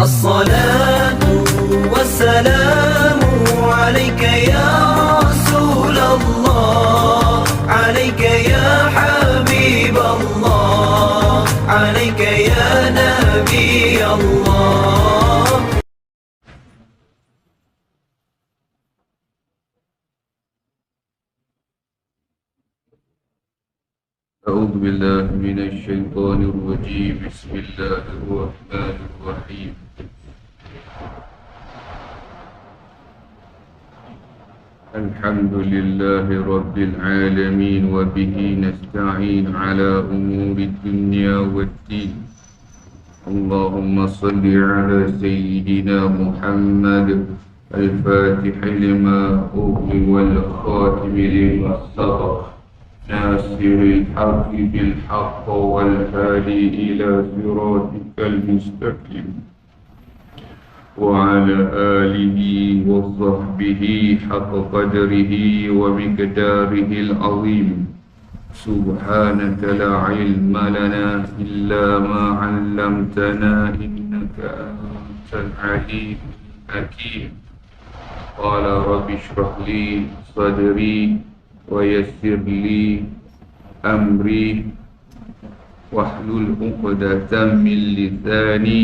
الصلاة والسلام عليك يا رسول الله، عليك يا حبيب الله، عليك يا نبي الله. أعوذ بالله من الشيطان الرجيم. بسم الله الرحمن الرحيم. الحمد لله رب العالمين، وبه نستعين على أمور الدنيا والدين. اللهم صل على سيدنا محمد الفاتح لما أغلق والخاتم لما سبق، ناصر الحق بالحق والهادي إلى صراطك المستقيم، وعلى آله وصحبه حق قدره ومقداره العظيم. سبحانك لا علم لنا إلا ما علمتنا إنك أنت العليم الحكيم. قال رب اشرح لي صدري ويسر لي أمري واحلل عقدة من لساني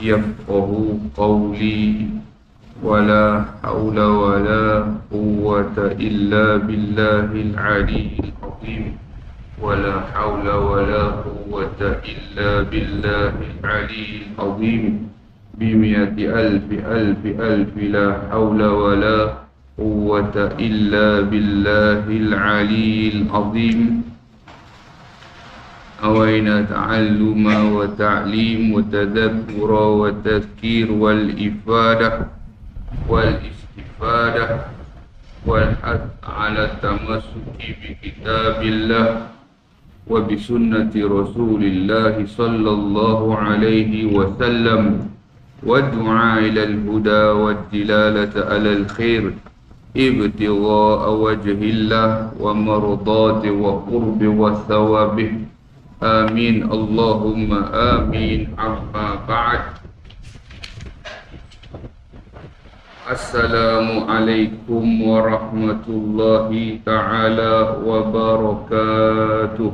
يفقه قولي. ولا حول ولا قوة إلا بالله العلي العظيم. ولا حول ولا قوة إلا بالله العلي العظيم. بمئة ألف ألف ألف لا حول ولا قوة إلا بالله العلي العظيم. أوينا تعلم وتعليم وتذكر وتذكير والإفادة والاستفادة والحث على التمسك بكتاب الله وبسنة رسول الله صلى الله عليه وسلم، والدعاء إلى الهدى والدلالة على الخير، ابتغاء وجه الله ومرضاته وقرب وثوابه. آمين اللهم آمين. أما بعد، Assalamualaikum warahmatullahi ta'ala wabarakatuh.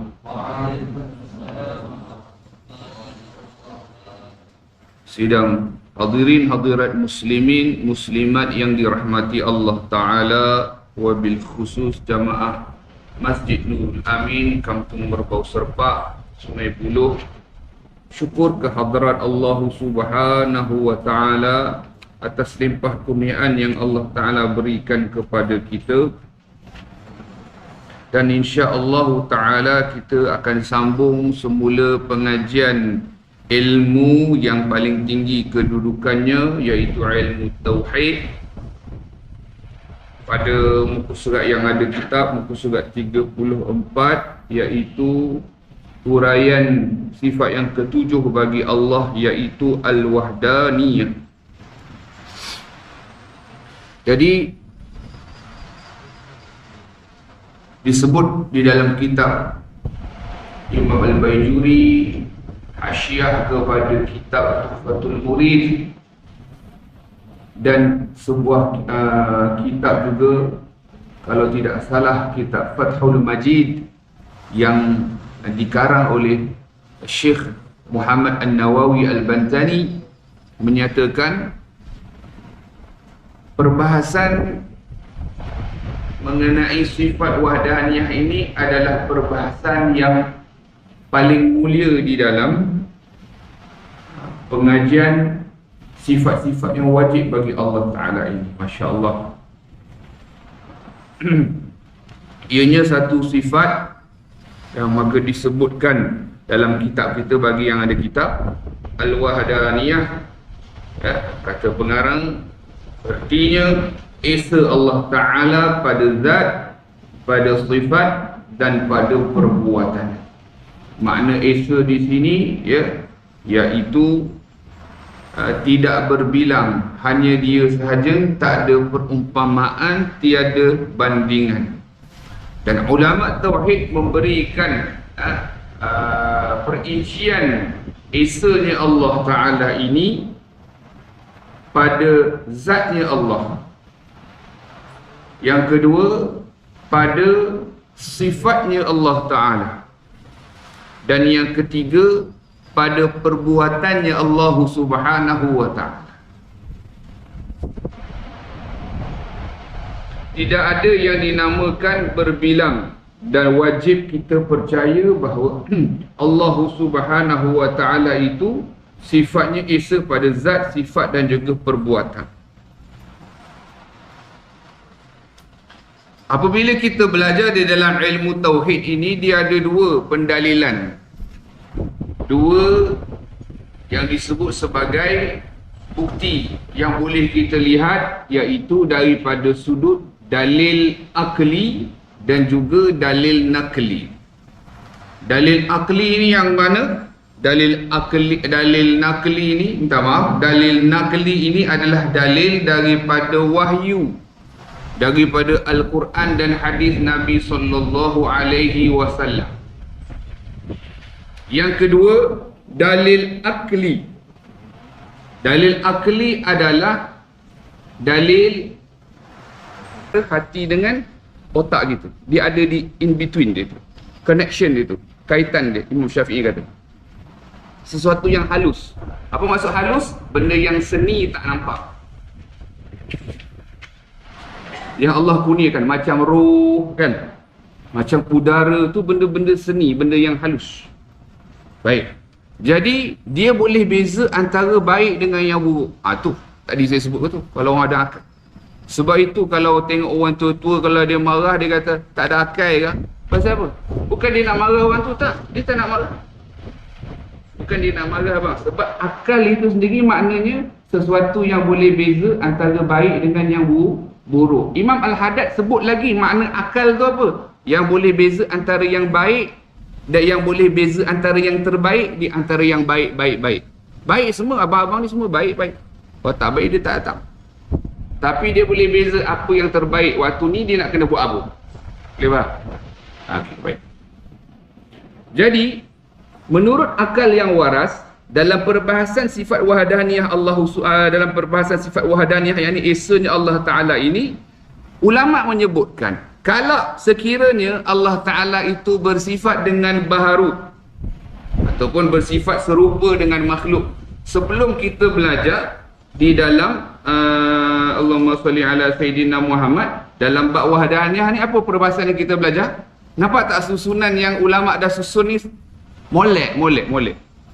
Sidang hadirin hadirat muslimin muslimat yang dirahmati Allah Ta'ala, wabil khusus jamaah Masjid Nurul Amin, Kampung Merbau Serpak, Sungai Buloh. Syukur kehadrat Allah Subhanahu wa Ta'ala atas limpah kurniaan yang Allah Ta'ala berikan kepada kita. Dan insya-Allah Ta'ala kita akan sambung semula pengajian ilmu yang paling tinggi kedudukannya, iaitu ilmu Tauhid. Pada muka surat yang ada kitab, muka surat 34, iaitu huraian sifat yang ketujuh bagi Allah, iaitu Al-Wahdaniyah. Jadi disebut di dalam kitab Imam Al-Baijuri, hasyiah kepada kitab Tuhfatul Murid, dan sebuah kitab juga, kalau tidak salah, kitab Fathul Majid yang dikarang oleh Syekh Muhammad An-Nawawi Al-Bantani, menyatakan perbahasan mengenai sifat wahdaniyah ini adalah perbahasan yang paling mulia di dalam pengajian sifat-sifat yang wajib bagi Allah Ta'ala ini. Masya Allah. Ianya satu sifat yang maka disebutkan dalam kitab kita, bagi yang ada kitab Al-Wahdaniyah, kata pengarang, artinya esa Allah Ta'ala pada zat, pada sifat dan pada perbuatan. Makna esa di sini iaitu tidak berbilang, hanya dia sahaja, tak ada perumpamaan, tiada bandingan. Dan ulama tauhid memberikan perincian esanya Allah Ta'ala ini pada zatnya Allah. Yang kedua, pada sifatnya Allah Ta'ala. Dan yang ketiga, pada perbuatannya Allah Subhanahu wa Ta'ala. Tidak ada yang dinamakan berbilang, dan wajib kita percaya bahawa Allah Subhanahu wa Ta'ala itu sifatnya esa pada zat, sifat dan juga perbuatan. Apabila kita belajar di dalam ilmu tauhid ini, dia ada dua pendalilan. Dua yang disebut sebagai bukti yang boleh kita lihat, iaitu daripada sudut dalil akli dan juga dalil nakli. Dalil akli ini yang mana? Dalil nakli ini, minta maaf, dalil nakli ini adalah dalil daripada wahyu, daripada Al-Quran dan hadis Nabi sallallahu alaihi wasallam. Yang kedua, dalil akli. Dalil akli adalah dalil hati dengan otak gitu. Dia ada di in between dia tu. Connection dia tu, kaitan dia. Imam Syafi'i kata sesuatu yang halus. Apa maksud halus? Benda yang seni tak nampak, yang Allah kurniakan, macam roh kan, macam udara tu, benda-benda seni, benda yang halus. Baik, jadi dia boleh beza antara baik dengan yang buruk. Tu tadi saya sebut tu, kalau orang ada akal. Sebab itu kalau tengok orang tua-tua, kalau dia marah, dia kata tak ada akal ke? Pasal apa? Bukan dia nak marah orang tu, tak, dia tak nak marah. Bukan dia nak marah bang. Sebab akal itu sendiri maknanya sesuatu yang boleh beza antara baik dengan yang buruk. Imam Al-Haddad sebut lagi makna akal tu apa? Yang boleh beza antara yang baik dan yang boleh beza antara yang terbaik di antara yang baik. Baik semua, abang-abang ni semua baik. Kalau tak baik dia tak datang. Tapi dia boleh beza apa yang terbaik. Waktu ni dia nak kena buat apa? Boleh faham? Okay, baik. Jadi menurut akal yang waras, dalam perbahasan sifat wahdaniyah dalam perbahasan sifat wahdaniyah, yakni esanya Allah Ta'ala ini, ulama menyebutkan kalau sekiranya Allah Ta'ala itu bersifat dengan baharu ataupun bersifat serupa dengan makhluk, sebelum kita belajar di dalam Allahumma salli ala Sayyidina Muhammad, dalam bab wahdaniyah ni, apa perbahasan yang kita belajar? Nampak tak susunan yang ulama dah susun ni? Molek.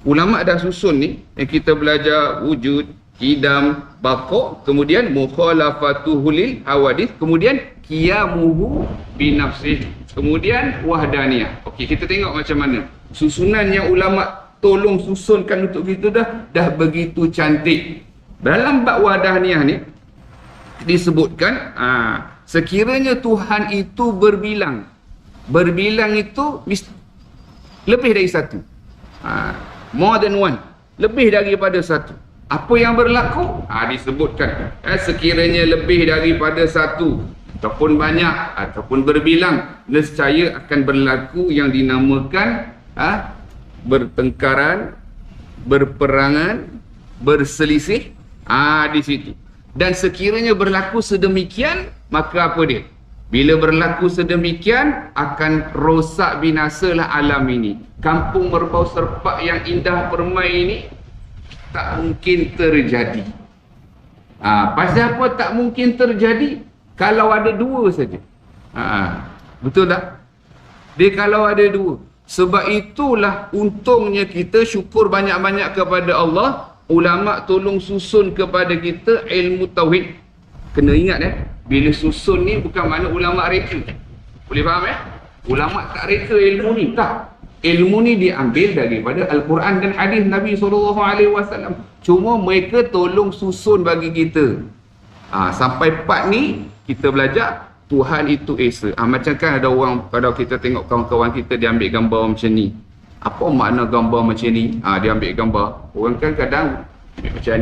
Ulama dah susun ni, yang kita belajar wujud, qidam, baqa, kemudian mukhalafatuhu lil hawadith, kemudian qiyamuhu binafsih, kemudian wahdaniyah. Okey, kita tengok macam mana susunan yang ulama tolong susunkan untuk kita dah begitu cantik. Dalam bab wahdaniyah ni disebutkan sekiranya Tuhan itu berbilang itu lebih dari satu, more than one, lebih daripada satu. Apa yang berlaku? Disebutkan sekiranya lebih daripada satu ataupun banyak ataupun berbilang, nescaya akan berlaku yang dinamakan bertengkaran, berperangan, berselisih di situ. Dan sekiranya berlaku sedemikian, maka apa dia? Bila berlaku sedemikian, akan rosak binasalah alam ini. Kampung berbau serpak yang indah permai ini tak mungkin terjadi. Pasal apa tak mungkin terjadi? Kalau ada dua saja. Betul tak? Dia kalau ada dua. Sebab itulah untungnya kita syukur banyak-banyak kepada Allah. Ulama tolong susun kepada kita ilmu tauhid. Kena ingat bila susun ni bukan makna ulama reka. Boleh faham Ulama tak reka ilmu ni, tak. Ilmu ni diambil daripada Al-Quran dan hadis Nabi SAW. Cuma mereka tolong susun bagi kita. Sampai part ni kita belajar Tuhan itu esa. Macam kan ada orang, kalau kita tengok kawan-kawan kita dia ambil gambar macam ni. Apa makna gambar macam ni? Dia ambil gambar. Orang kan kadang ambil macam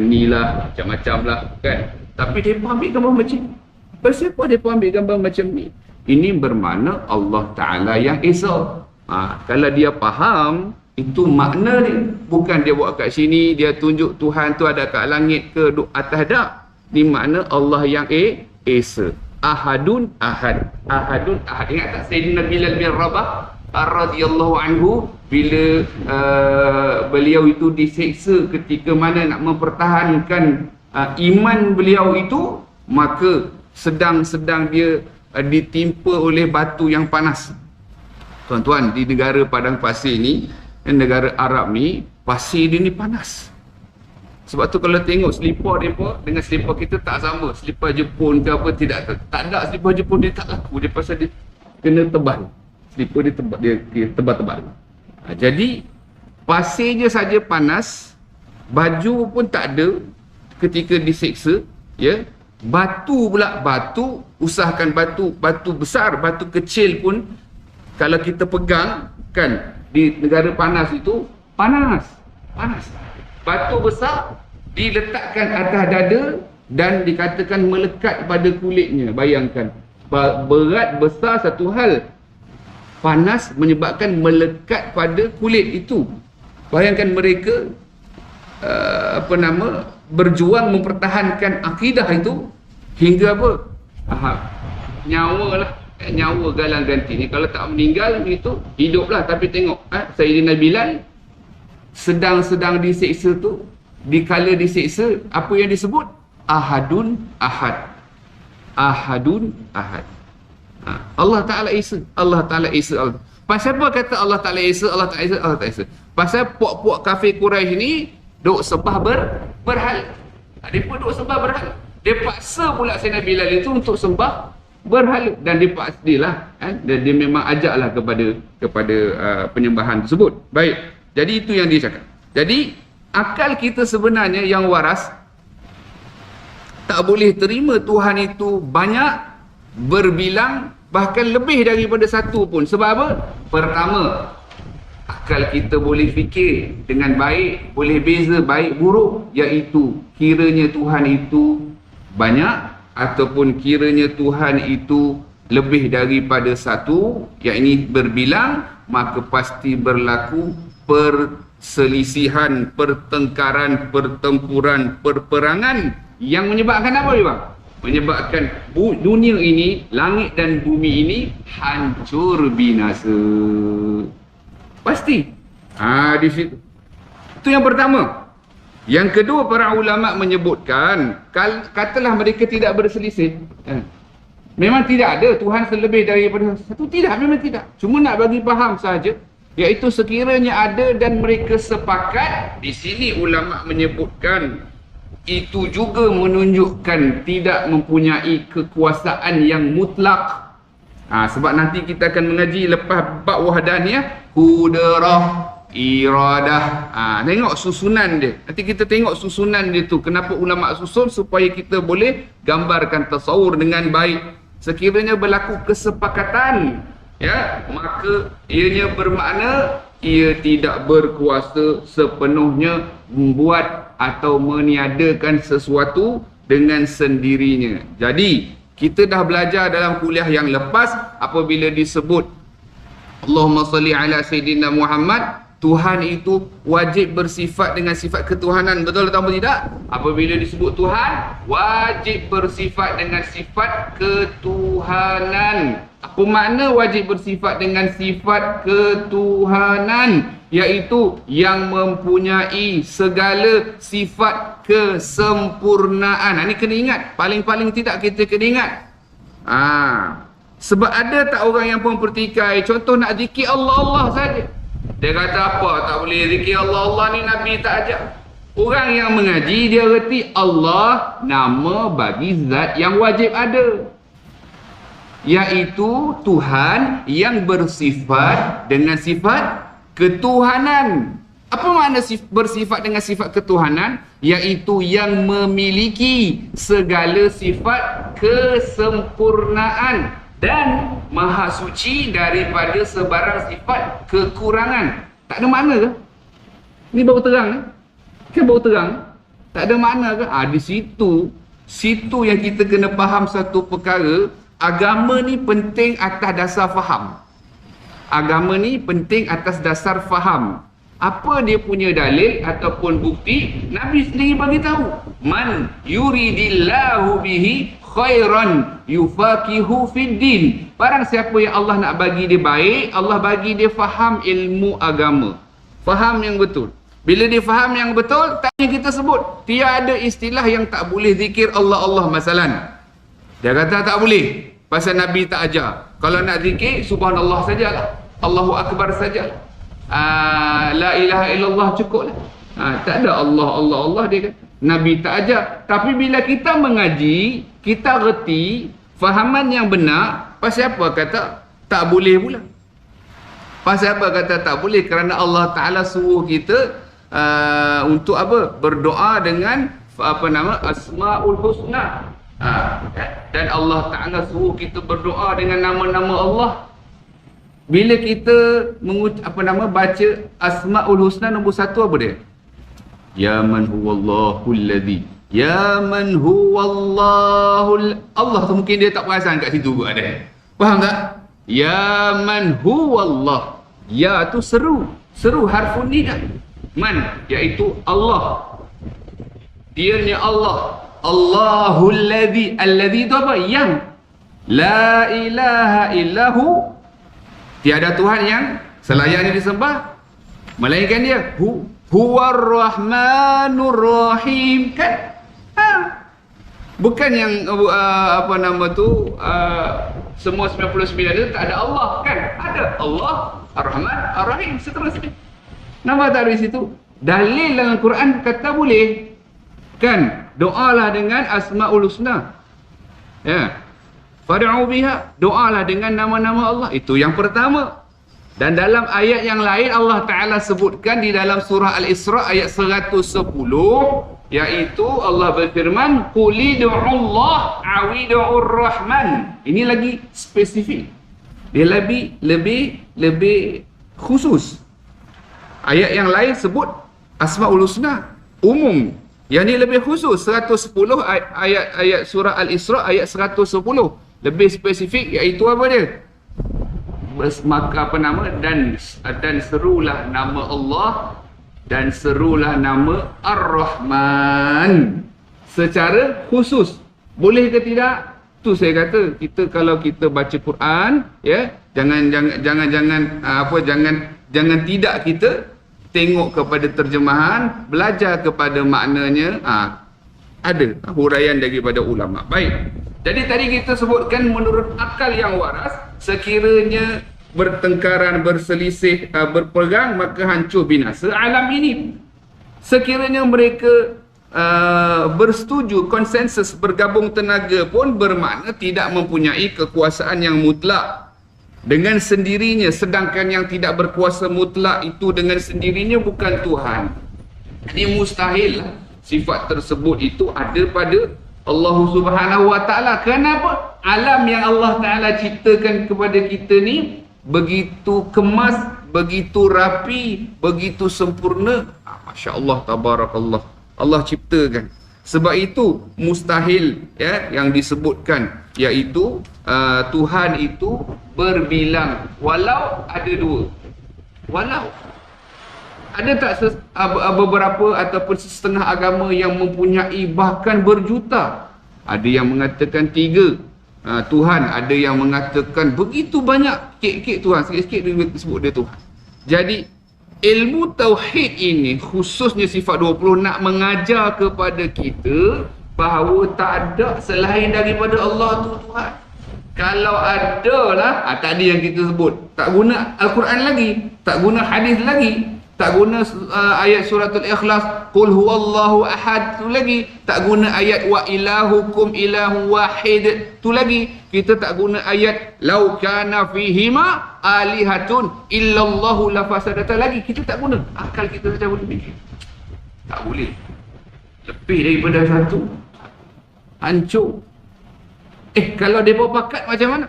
ni lah, macam-macam lah kan. Tapi dia pun ambil gambar macam ni. Pasal apa dia pun ambil gambar macam ni? Ini bermakna Allah Ta'ala yang esa. Kalau dia faham Itu makna dia. Bukan dia buat kat sini, dia tunjuk Tuhan tu ada kat langit ke atas, dak. Ni makna Allah yang Esa. Ahadun ahad. Ahadun ahad. Ingat tak Sayyidina Bilal bin Rabah radhiyallahu anhu bila beliau itu diseksa ketika mana nak mempertahankan iman beliau itu, maka sedang dia ditimpa oleh batu yang panas. Tuan-tuan, di negara padang pasir ni, negara Arab ni, pasir dia ni panas. Sebab tu kalau tengok selipar mereka dengan selipar kita tak sama. Selipar Jepun ke apa, tak ada selipar Jepun dia tak laku. Dia pasal dia kena tebal. Selipar dia tebal, dia tebal-tebal. Jadi pasir je saja panas, baju pun tak ada ketika diseksa, ya. Batu pula, batu, usahakan batu besar, batu kecil pun kalau kita pegang kan di negara panas itu panas. Batu besar diletakkan atas dada dan dikatakan melekat pada kulitnya. Bayangkan, berat besar satu hal, panas menyebabkan melekat pada kulit itu. Bayangkan mereka berjuang mempertahankan akidah itu hingga apa? Nyawa galang ganti ni. Kalau tak meninggal itu hiduplah. Tapi tengok Sayyidina Bilal sedang diseksa tu, dikala diseksa, apa yang disebut? Ahadun ahad. Ahadun ahad. Allah Ta'ala Esa. Allah Ta'ala Esa. Pasal apa kata Allah Ta'ala Esa? Allah Ta'ala Esa. Allah Ta'ala Esa. Pasal puak-puak kafir Quraisy ni duk sembah berhala. Dia pun duk sembah berhala. Dia paksa pula Sayyidina Bilal itu untuk sembah berhala. Dan dia paksa lah, dia memang ajaklah kepada penyembahan tersebut. Baik. Jadi itu yang dia cakap. Jadi akal kita sebenarnya yang waras tak boleh terima Tuhan itu banyak, berbilang, bahkan lebih daripada satu pun. Sebab apa? Pertama, akal kita boleh fikir dengan baik, boleh beza baik buruk, iaitu kiranya Tuhan itu banyak ataupun kiranya Tuhan itu lebih daripada satu, yakni berbilang, maka pasti berlaku perselisihan, pertengkaran, pertempuran, perperangan yang menyebabkan apa, bang? Menyebabkan dunia ini, langit dan bumi ini hancur binasa. Pasti. Di situ. Itu yang pertama. Yang kedua, para ulama menyebutkan, katalah mereka tidak berselisih. Memang tidak ada Tuhan selebih daripada satu. Tidak, memang tidak. Cuma nak bagi faham saja. Iaitu sekiranya ada dan mereka sepakat, di sini ulama menyebutkan itu juga menunjukkan tidak mempunyai kekuasaan yang mutlak. Sebab nanti kita akan mengaji lepas bab wahdaniyah, qudrah, iradah. Tengok susunan dia. Nanti kita tengok susunan dia tu. Kenapa ulama susun? Supaya kita boleh gambarkan tasawur dengan baik. Sekiranya berlaku kesepakatan, ya, maka ianya bermakna ia tidak berkuasa sepenuhnya membuat atau meniadakan sesuatu dengan sendirinya. Jadi kita dah belajar dalam kuliah yang lepas, apabila disebut Allahumma salli ala Sayyidina Muhammad, Tuhan itu wajib bersifat dengan sifat ketuhanan. Betul atau tidak? Apabila disebut Tuhan, wajib bersifat dengan sifat ketuhanan. Apa makna wajib bersifat dengan sifat ketuhanan? Iaitu yang mempunyai segala sifat kesempurnaan. Ini kena ingat. Paling-paling tidak kita kena ingat. Sebab ada tak orang yang pun pertikai, contoh nak zikir Allah-Allah saja. Dia kata apa? Tak boleh zikir Allah-Allah ni Nabi tak ajak. Orang yang mengaji dia reti Allah nama bagi zat yang wajib ada, iaitu Tuhan yang bersifat dengan sifat ketuhanan. Apa makna bersifat dengan sifat ketuhanan? Iaitu yang memiliki segala sifat kesempurnaan dan maha suci daripada sebarang sifat kekurangan. Tak ada makna ke? Ini baru terang kan? Baru terang. Tak ada makna ke? Di situ yang kita kena faham satu perkara. Agama ni penting atas dasar faham. Agama ni penting atas dasar faham. Apa dia punya dalil ataupun bukti? Nabi sendiri bagi tahu. Man yuridillahu bihi khairan yufaqihu fid din. Barang siapa yang Allah nak bagi dia baik, Allah bagi dia faham ilmu agama. Faham yang betul. Bila dia faham yang betul, tanya kita sebut. Tiada istilah yang tak boleh zikir Allah masalan. Dia kata tak boleh. Pasal Nabi tak ajar. Kalau nak zikir, subhanallah sajalah. Allahu Akbar saja. La ilaha illallah cukup lah. Tak ada Allah dia kata. Nabi tak ajar. Tapi bila kita mengaji, kita reti fahaman yang benar. Pasal apa kata tak boleh pula? Pasal apa kata tak boleh? Kerana Allah Ta'ala suruh kita untuk apa? Berdoa dengan Asmaul Husna. Dan Allah Ta'ala suruh kita berdoa dengan nama-nama Allah. Bila kita baca Asmaul Husna nombor 1 apa dia? Ya man huwallahul ladzi. Ya man huwallahul. Allah tu mungkin dia tak perasan kat situ pun ada. Faham tak? Ya man huwallah. Ya tu seru. Seru harfun nida. Man iaitu Allah. Dianya Allah. Allahul ladzi. Alladzi tu apa? Yang. La ilaha illahu. Tiada Tuhan yang selayaknya disembah melainkan dia. Huwar Rahmanur Rahim. Kan? Bukan yang semua 99 itu tak ada Allah. Kan? Ada Allah Ar-Rahman Ar-Rahim seterusnya. Nampak tak di situ? Dalil dalam Quran kata boleh. Kan? Doalah dengan Asmaul Husna. Ya. Fad'u biha, doalah dengan nama-nama Allah. Itu yang pertama. Dan dalam ayat yang lain Allah Ta'ala sebutkan di dalam surah Al-Isra ayat 110, iaitu Allah berfirman, Qulidu'ullah awidu'ur rahman. Ini lagi spesifik. Dia lebih khusus. Ayat yang lain sebut Asmaul Husna umum. Yang ini lebih khusus. 110 ayat surah Al-Isra ayat 110. Lebih spesifik iaitu apa dia? Maka dan serulah nama Allah dan serulah nama Ar-Rahman secara khusus. Boleh ke tidak? Tu saya kata, kalau kita baca Quran, ya, jangan tidak kita tengok kepada terjemahan, belajar kepada maknanya. Ada huraian daripada ulama. Baik. Jadi tadi kita sebutkan menurut akal yang waras, sekiranya bertengkaran, berselisih, berperang, maka hancur binasa alam ini. Sekiranya mereka bersetuju, konsensus, bergabung tenaga pun bermakna tidak mempunyai kekuasaan yang mutlak dengan sendirinya. Sedangkan yang tidak berkuasa mutlak itu dengan sendirinya bukan Tuhan. Jadi mustahil sifat tersebut itu ada pada Allah Subhanahu Wa Ta'ala. Kenapa? Alam yang Allah Ta'ala ciptakan kepada kita ni begitu kemas, begitu rapi, begitu sempurna. Masya Allah, tabarakallah. Allah ciptakan. Sebab itu mustahil, ya, yang disebutkan, iaitu Tuhan itu berbilang. Walau ada dua. Walau ada tak beberapa ataupun setengah agama yang mempunyai bahkan berjuta. Ada yang mengatakan 3 Tuhan, ada yang mengatakan begitu banyak, kek Tuhan, sikit-sikit dia sebut dia Tuhan. Jadi ilmu tauhid ini, khususnya sifat 20, nak mengajar kepada kita bahawa tak ada selain daripada Allah tu Tuhan. Kalau ada lah, tadi yang kita sebut, tak guna Al-Quran lagi, tak guna hadis lagi, tak guna ayat suratul Ikhlas, Qul huwallahu ahad tu lagi, tak guna ayat wa ilahukum ilahu wahid tu lagi, kita tak guna ayat lau kana fihima alihatun illallahu lafasadata lagi, kita tak guna. Akal kita saja boleh fikir. Tak boleh. Lebih daripada satu, hancur. Kalau mereka pakat macam mana?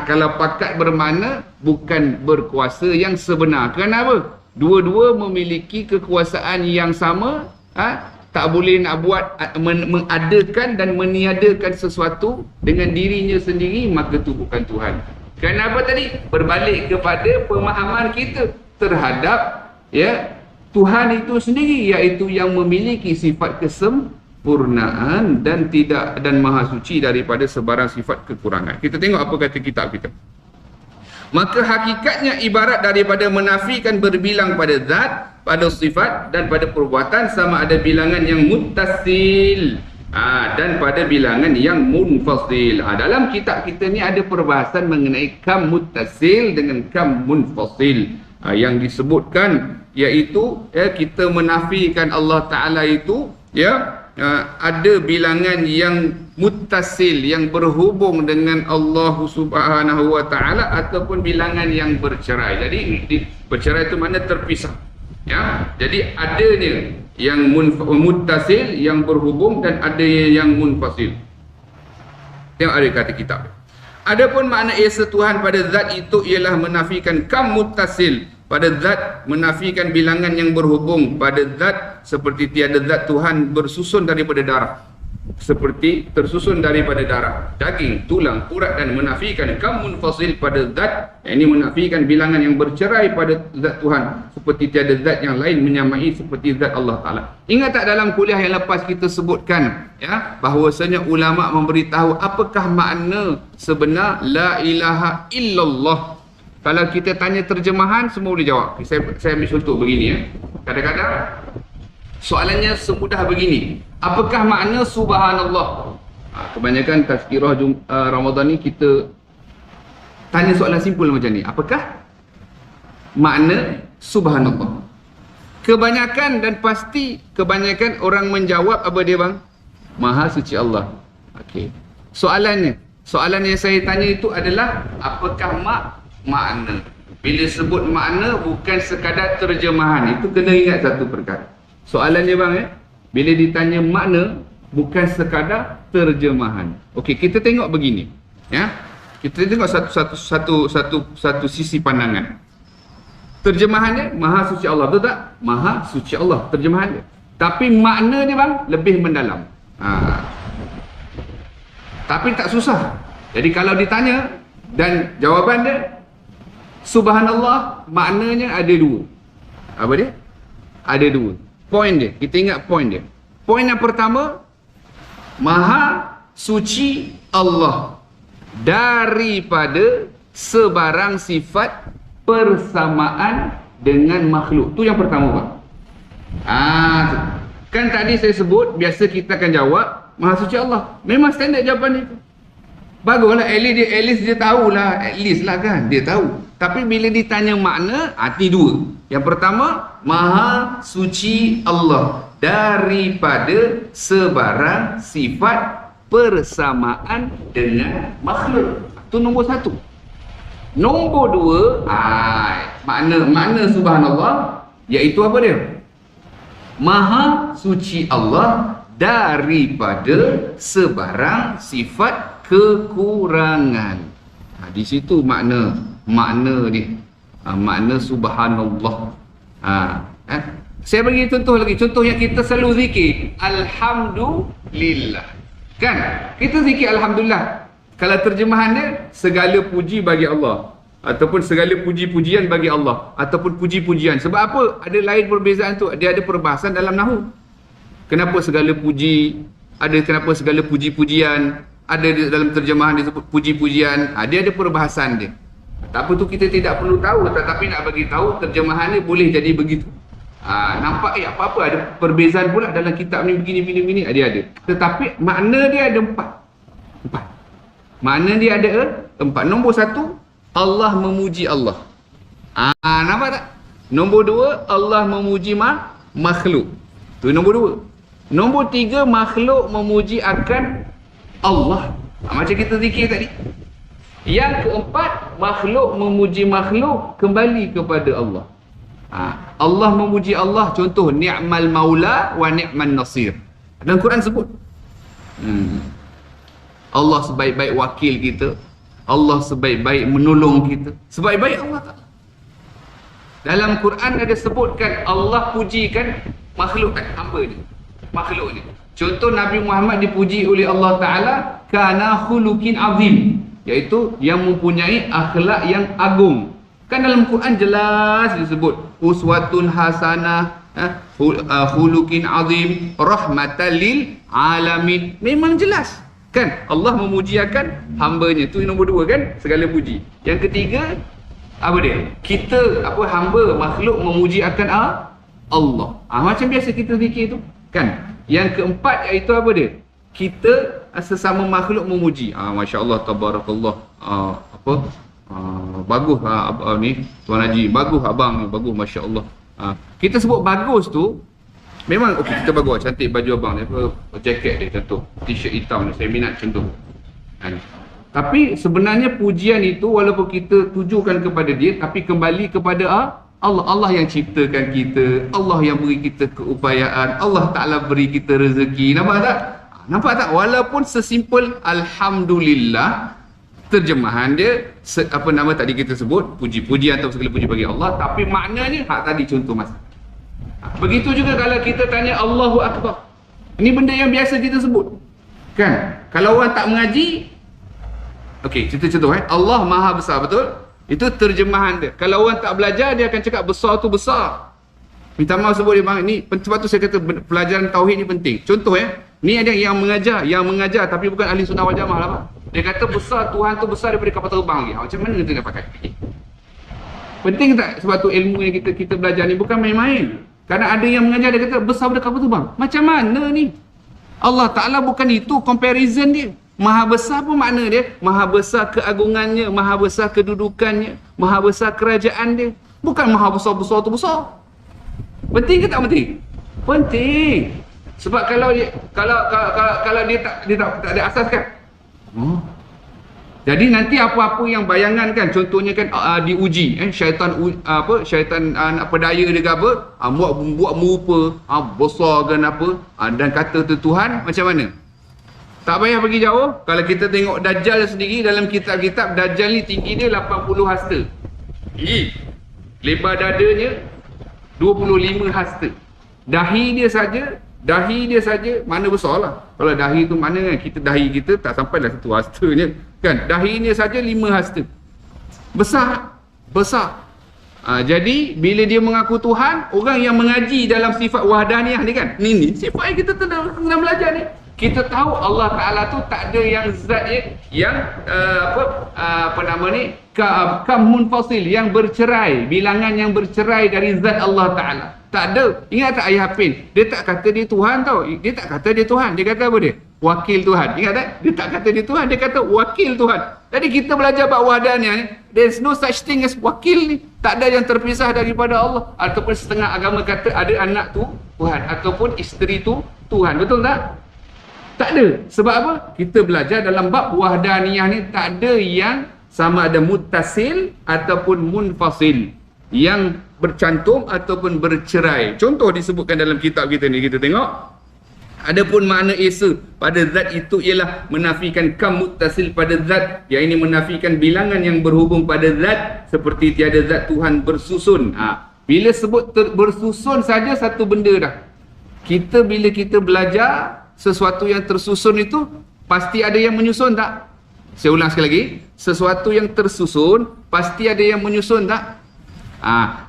Kalau pakat bermakna bukan berkuasa yang sebenar. Kenapa? Dua-dua memiliki kekuasaan yang sama. Tak boleh nak buat, mengadakan dan meniadakan sesuatu dengan dirinya sendiri, maka itu bukan Tuhan. Kenapa tadi? Berbalik kepada pemahaman kita terhadap, ya, Tuhan itu sendiri iaitu yang memiliki sifat kesempurnaan dan maha suci daripada sebarang sifat kekurangan. Kita tengok apa kata kitab kita. Maka hakikatnya ibarat daripada menafikan berbilang pada zat, pada sifat dan pada perbuatan, sama ada bilangan yang muttasil dan pada bilangan yang munfasil. Dalam kitab kita ni ada perbahasan mengenai kam muttasil dengan kam munfasil. Yang disebutkan iaitu kita menafikan Allah Ta'ala itu ada bilangan yang muttasil, yang berhubung dengan Allah Subhanahu Wa Ta'ala, ataupun bilangan yang bercerai. Jadi bercerai itu mana terpisah, jadi adanya yang muttasil, yang berhubung, dan ada yang munfasil. Tengok ada kata kitab. Adapun makna esa Tuhan pada zat itu ialah menafikan kam muttasil, pada zat, menafikan bilangan yang berhubung pada zat, seperti tiada zat Tuhan bersusun daripada darah, seperti tersusun daripada darah, daging, tulang, urat, dan menafikan kam munfasil pada zat, ini menafikan bilangan yang bercerai pada zat Tuhan, seperti tiada zat yang lain menyamai seperti zat Allah Ta'ala. Ingat tak dalam kuliah yang lepas kita sebutkan bahawasanya ulama memberitahu apakah makna sebenar la ilaha illallah. Kalau kita tanya terjemahan, semua boleh jawab. Saya ambil contoh begini. Kadang-kadang soalannya semudah begini. Apakah makna subhanallah? Kebanyakan tazkirah Ramadan ni kita tanya soalan simpul macam ni. Apakah makna subhanallah? Kebanyakan dan pasti kebanyakan orang menjawab apa dia bang? Maha suci Allah. Okey. Soalan yang saya tanya itu adalah apakah makna. Bila sebut makna bukan sekadar terjemahan. Itu kena ingat satu perkara. Soalannya bang bila ditanya makna bukan sekadar terjemahan. Okey, kita tengok begini. Kita tengok satu sisi pandangan. Terjemahannya Maha Suci Allah, betul tak? Maha Suci Allah terjemahannya. Tapi makna dia bang lebih mendalam. Tapi tak susah. Jadi kalau ditanya dan jawapan dia subhanallah, maknanya ada dua. Apa dia? Ada dua. Poin dia. Kita ingat poin dia. Poin yang pertama, Maha Suci Allah daripada sebarang sifat persamaan dengan makhluk. Tu yang pertama bang. Kan tadi saya sebut biasa kita akan jawab Maha Suci Allah. Memang standard jawapan itu. Baguslah, at least dia tahulah, at least lah kan, dia tahu. Tapi bila ditanya makna, hati dua. Yang pertama, Maha Suci Allah daripada sebarang sifat persamaan dengan makhluk. Itu nombor satu. Nombor dua, makna subhanallah, iaitu apa dia? Maha Suci Allah daripada sebarang sifat kekurangan. Di situ makna dia. Makna subhanallah. Saya bagi contoh lagi. Contoh yang kita selalu zikir, alhamdulillah. Kan? Kita zikir alhamdulillah. Kalau terjemahan dia, segala puji bagi Allah, ataupun segala puji-pujian bagi Allah, ataupun puji-pujian. Sebab apa? Ada lain perbezaan tu. Dia ada perbahasan dalam nahwu. Kenapa segala puji? Kenapa segala puji-pujian? Ada dalam terjemahan disebut puji-pujian. Dia ada perbahasan dia. Tak apa tu kita tidak perlu tahu, tetapi nak bagi tahu terjemahannya boleh jadi begitu. Nampak apa-apa ada perbezaan pula dalam kitab ni begini. Dia ada. Tetapi makna dia ada empat. Makna dia ada empat. Nombor satu, Allah memuji Allah. Nampak tak? Nombor dua, Allah memuji makhluk. Tu nombor dua. Nombor tiga, makhluk memuji akan Allah. Macam kita zikir tadi. Yang keempat, makhluk memuji makhluk kembali kepada Allah. Allah memuji Allah. Contoh, ni'mal maula wa ni'man nasir. Dalam Quran sebut. Allah sebaik-baik wakil kita. Allah sebaik-baik menolong kita. Sebaik-baik Allah tak. Dalam Quran ada sebutkan Allah pujikan makhluk hamba ni. Makhluk ni. Contoh Nabi Muhammad dipuji oleh Allah Ta'ala kana khuluqin azim, iaitu yang mempunyai akhlak yang agung. Kan dalam Quran jelas disebut uswatun hasanah, khuluqin azim, rahmatan lil alamin. Memang jelas kan Allah memujiakan hamba-Nya. Tu yang nombor 2 kan, segala puji. Yang ketiga apa dia? Kita hamba makhluk memuji akan Allah. Macam biasa kita fikir tu kan. Yang keempat iaitu apa dia? Kita sesama makhluk memuji. Masya-Allah, tabarakallah. Bagus ni Tuan Haji, bagus abang ni, bagus, masya-Allah. Kita sebut bagus tu memang okey, kita bagus, cantik baju abang ni, jaket dia contoh, t-shirt hitam ni saya minat contoh. Tapi sebenarnya pujian itu walaupun kita tujukan kepada dia, tapi kembali kepada Allah. Allah yang ciptakan kita, Allah yang beri kita keupayaan, Allah Ta'ala beri kita rezeki. Nampak tak? Nampak tak? Walaupun sesimpel alhamdulillah, terjemahan dia tadi kita sebut puji-pujian atau segala puji bagi Allah, tapi maknanya tadi contoh mas. Begitu juga kalau kita tanya Allahu Akbar. Ini benda yang biasa kita sebut kan. Kalau orang tak mengaji, okey, contoh Allah Maha Besar, betul? Itu terjemahan dia. Kalau orang tak belajar, dia akan cakap besar tu besar. Minta maaf sebut dia bang, ni sebab tu saya kata pelajaran tauhid ni penting. Contoh ni ada yang mengajar tapi bukan ahli sunnah wal jamaah lah Pak. Dia kata besar, Tuhan tu besar daripada kapal terbang lagi. Macam mana kita nak pakai? Penting tak? Sebab tu ilmu yang kita belajar ni bukan main-main. Kerana ada yang mengajar, dia kata besar daripada kapal terbang. Macam mana ni? Allah Ta'ala bukan itu comparison dia. Maha besar pun makna dia, maha besar keagungannya, maha besar kedudukannya, maha besar kerajaan dia. Bukan maha besar-besar tu besar. Penting ke tak penting? Penting. Sebab kalau dia tak ada asas kan. Jadi nanti apa-apa yang bayangan kan, contohnya kan diuji, syaitan nak pedaya dia ke apa, buat merupa besar kan apa, dan kata tu Tuhan, macam mana? Tak payah pergi jauh. Kalau kita tengok Dajjal sendiri dalam kitab-kitab, Dajjal ni tinggi dia 80 hasta. Lebar dadanya 25 hasta. Dahi dia saja mana besar lah. Kalau dahi tu mana kan, dahi kita tak sampailah 1 hastanya kan. Dahi ni saja 5 hasta. Besar. Jadi bila dia mengaku Tuhan, orang yang mengaji dalam sifat wahdaniyah ni kan, ni sifat yang kita tengah belajar ni. Kita tahu Allah Ta'ala tu tak ada yang zat yang munfasil, yang bercerai, bilangan yang bercerai dari zat Allah Ta'ala. Tak ada. Ingat tak ayah Hafin? Dia tak kata dia Tuhan tau. Dia tak kata dia Tuhan. Dia kata apa dia? Wakil Tuhan. Ingat tak? Dia tak kata dia Tuhan. Dia kata wakil Tuhan. Jadi kita belajar bab wahdaniyah ni, there's no such thing as wakil ni. Tak ada yang terpisah daripada Allah. Ataupun setengah agama kata ada anak tu Tuhan, ataupun isteri tu Tuhan. Betul tak? Tak ada. Sebab apa? Kita belajar dalam bab wahdaniyah ni tak ada yang sama ada muttasil ataupun munfasil, yang bercantum ataupun bercerai. Contoh disebutkan dalam kitab kita ni, kita tengok. Adapun makna esa pada zat itu ialah menafikan kam muttasil pada zat, yang ini menafikan bilangan yang berhubung pada zat, seperti tiada zat Tuhan bersusun. Bila sebut bersusun saja satu benda dah. Bila kita belajar sesuatu yang tersusun itu, pasti ada yang menyusun tak? Saya ulang sekali lagi. Sesuatu yang tersusun, pasti ada yang menyusun tak?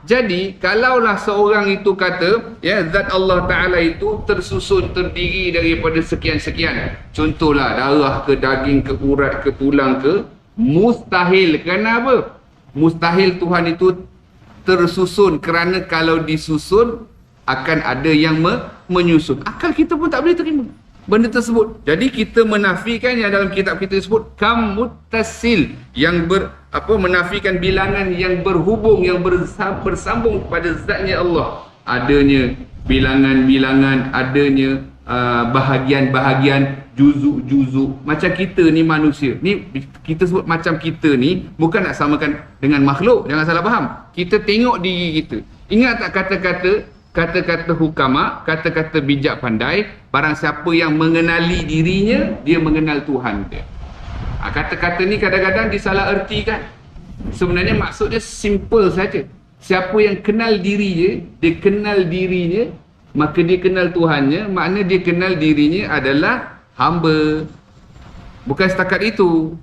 Jadi, kalaulah seorang itu kata, zat Allah Ta'ala itu tersusun, terdiri daripada sekian-sekian. Contohlah, darah ke, daging ke, urat ke, tulang ke. Mustahil. Kenapa? Mustahil Tuhan itu tersusun, kerana kalau disusun, akan ada yang menyusun. Akal kita pun tak boleh terima benda tersebut. Jadi kita menafikan yang dalam kitab kita disebut kam muttasil, yang menafikan bilangan yang berhubung, yang bersambung pada zatnya Allah. Adanya bilangan-bilangan, adanya bahagian-bahagian, juzuk-juzuk. Macam kita ni manusia. Ni kita sebut macam kita ni, bukan nak samakan dengan makhluk, jangan salah faham. Kita tengok diri kita. Ingat tak kata-kata hukama, kata-kata bijak pandai, barang siapa yang mengenali dirinya, dia mengenal Tuhan dia. Kata-kata ni kadang-kadang disalah ertikan. Sebenarnya maksud dia simple saja. Siapa yang kenal dirinya, dia kenal dirinya, maka dia kenal Tuhannya. Makna dia kenal dirinya adalah hamba. Bukan setakat itu.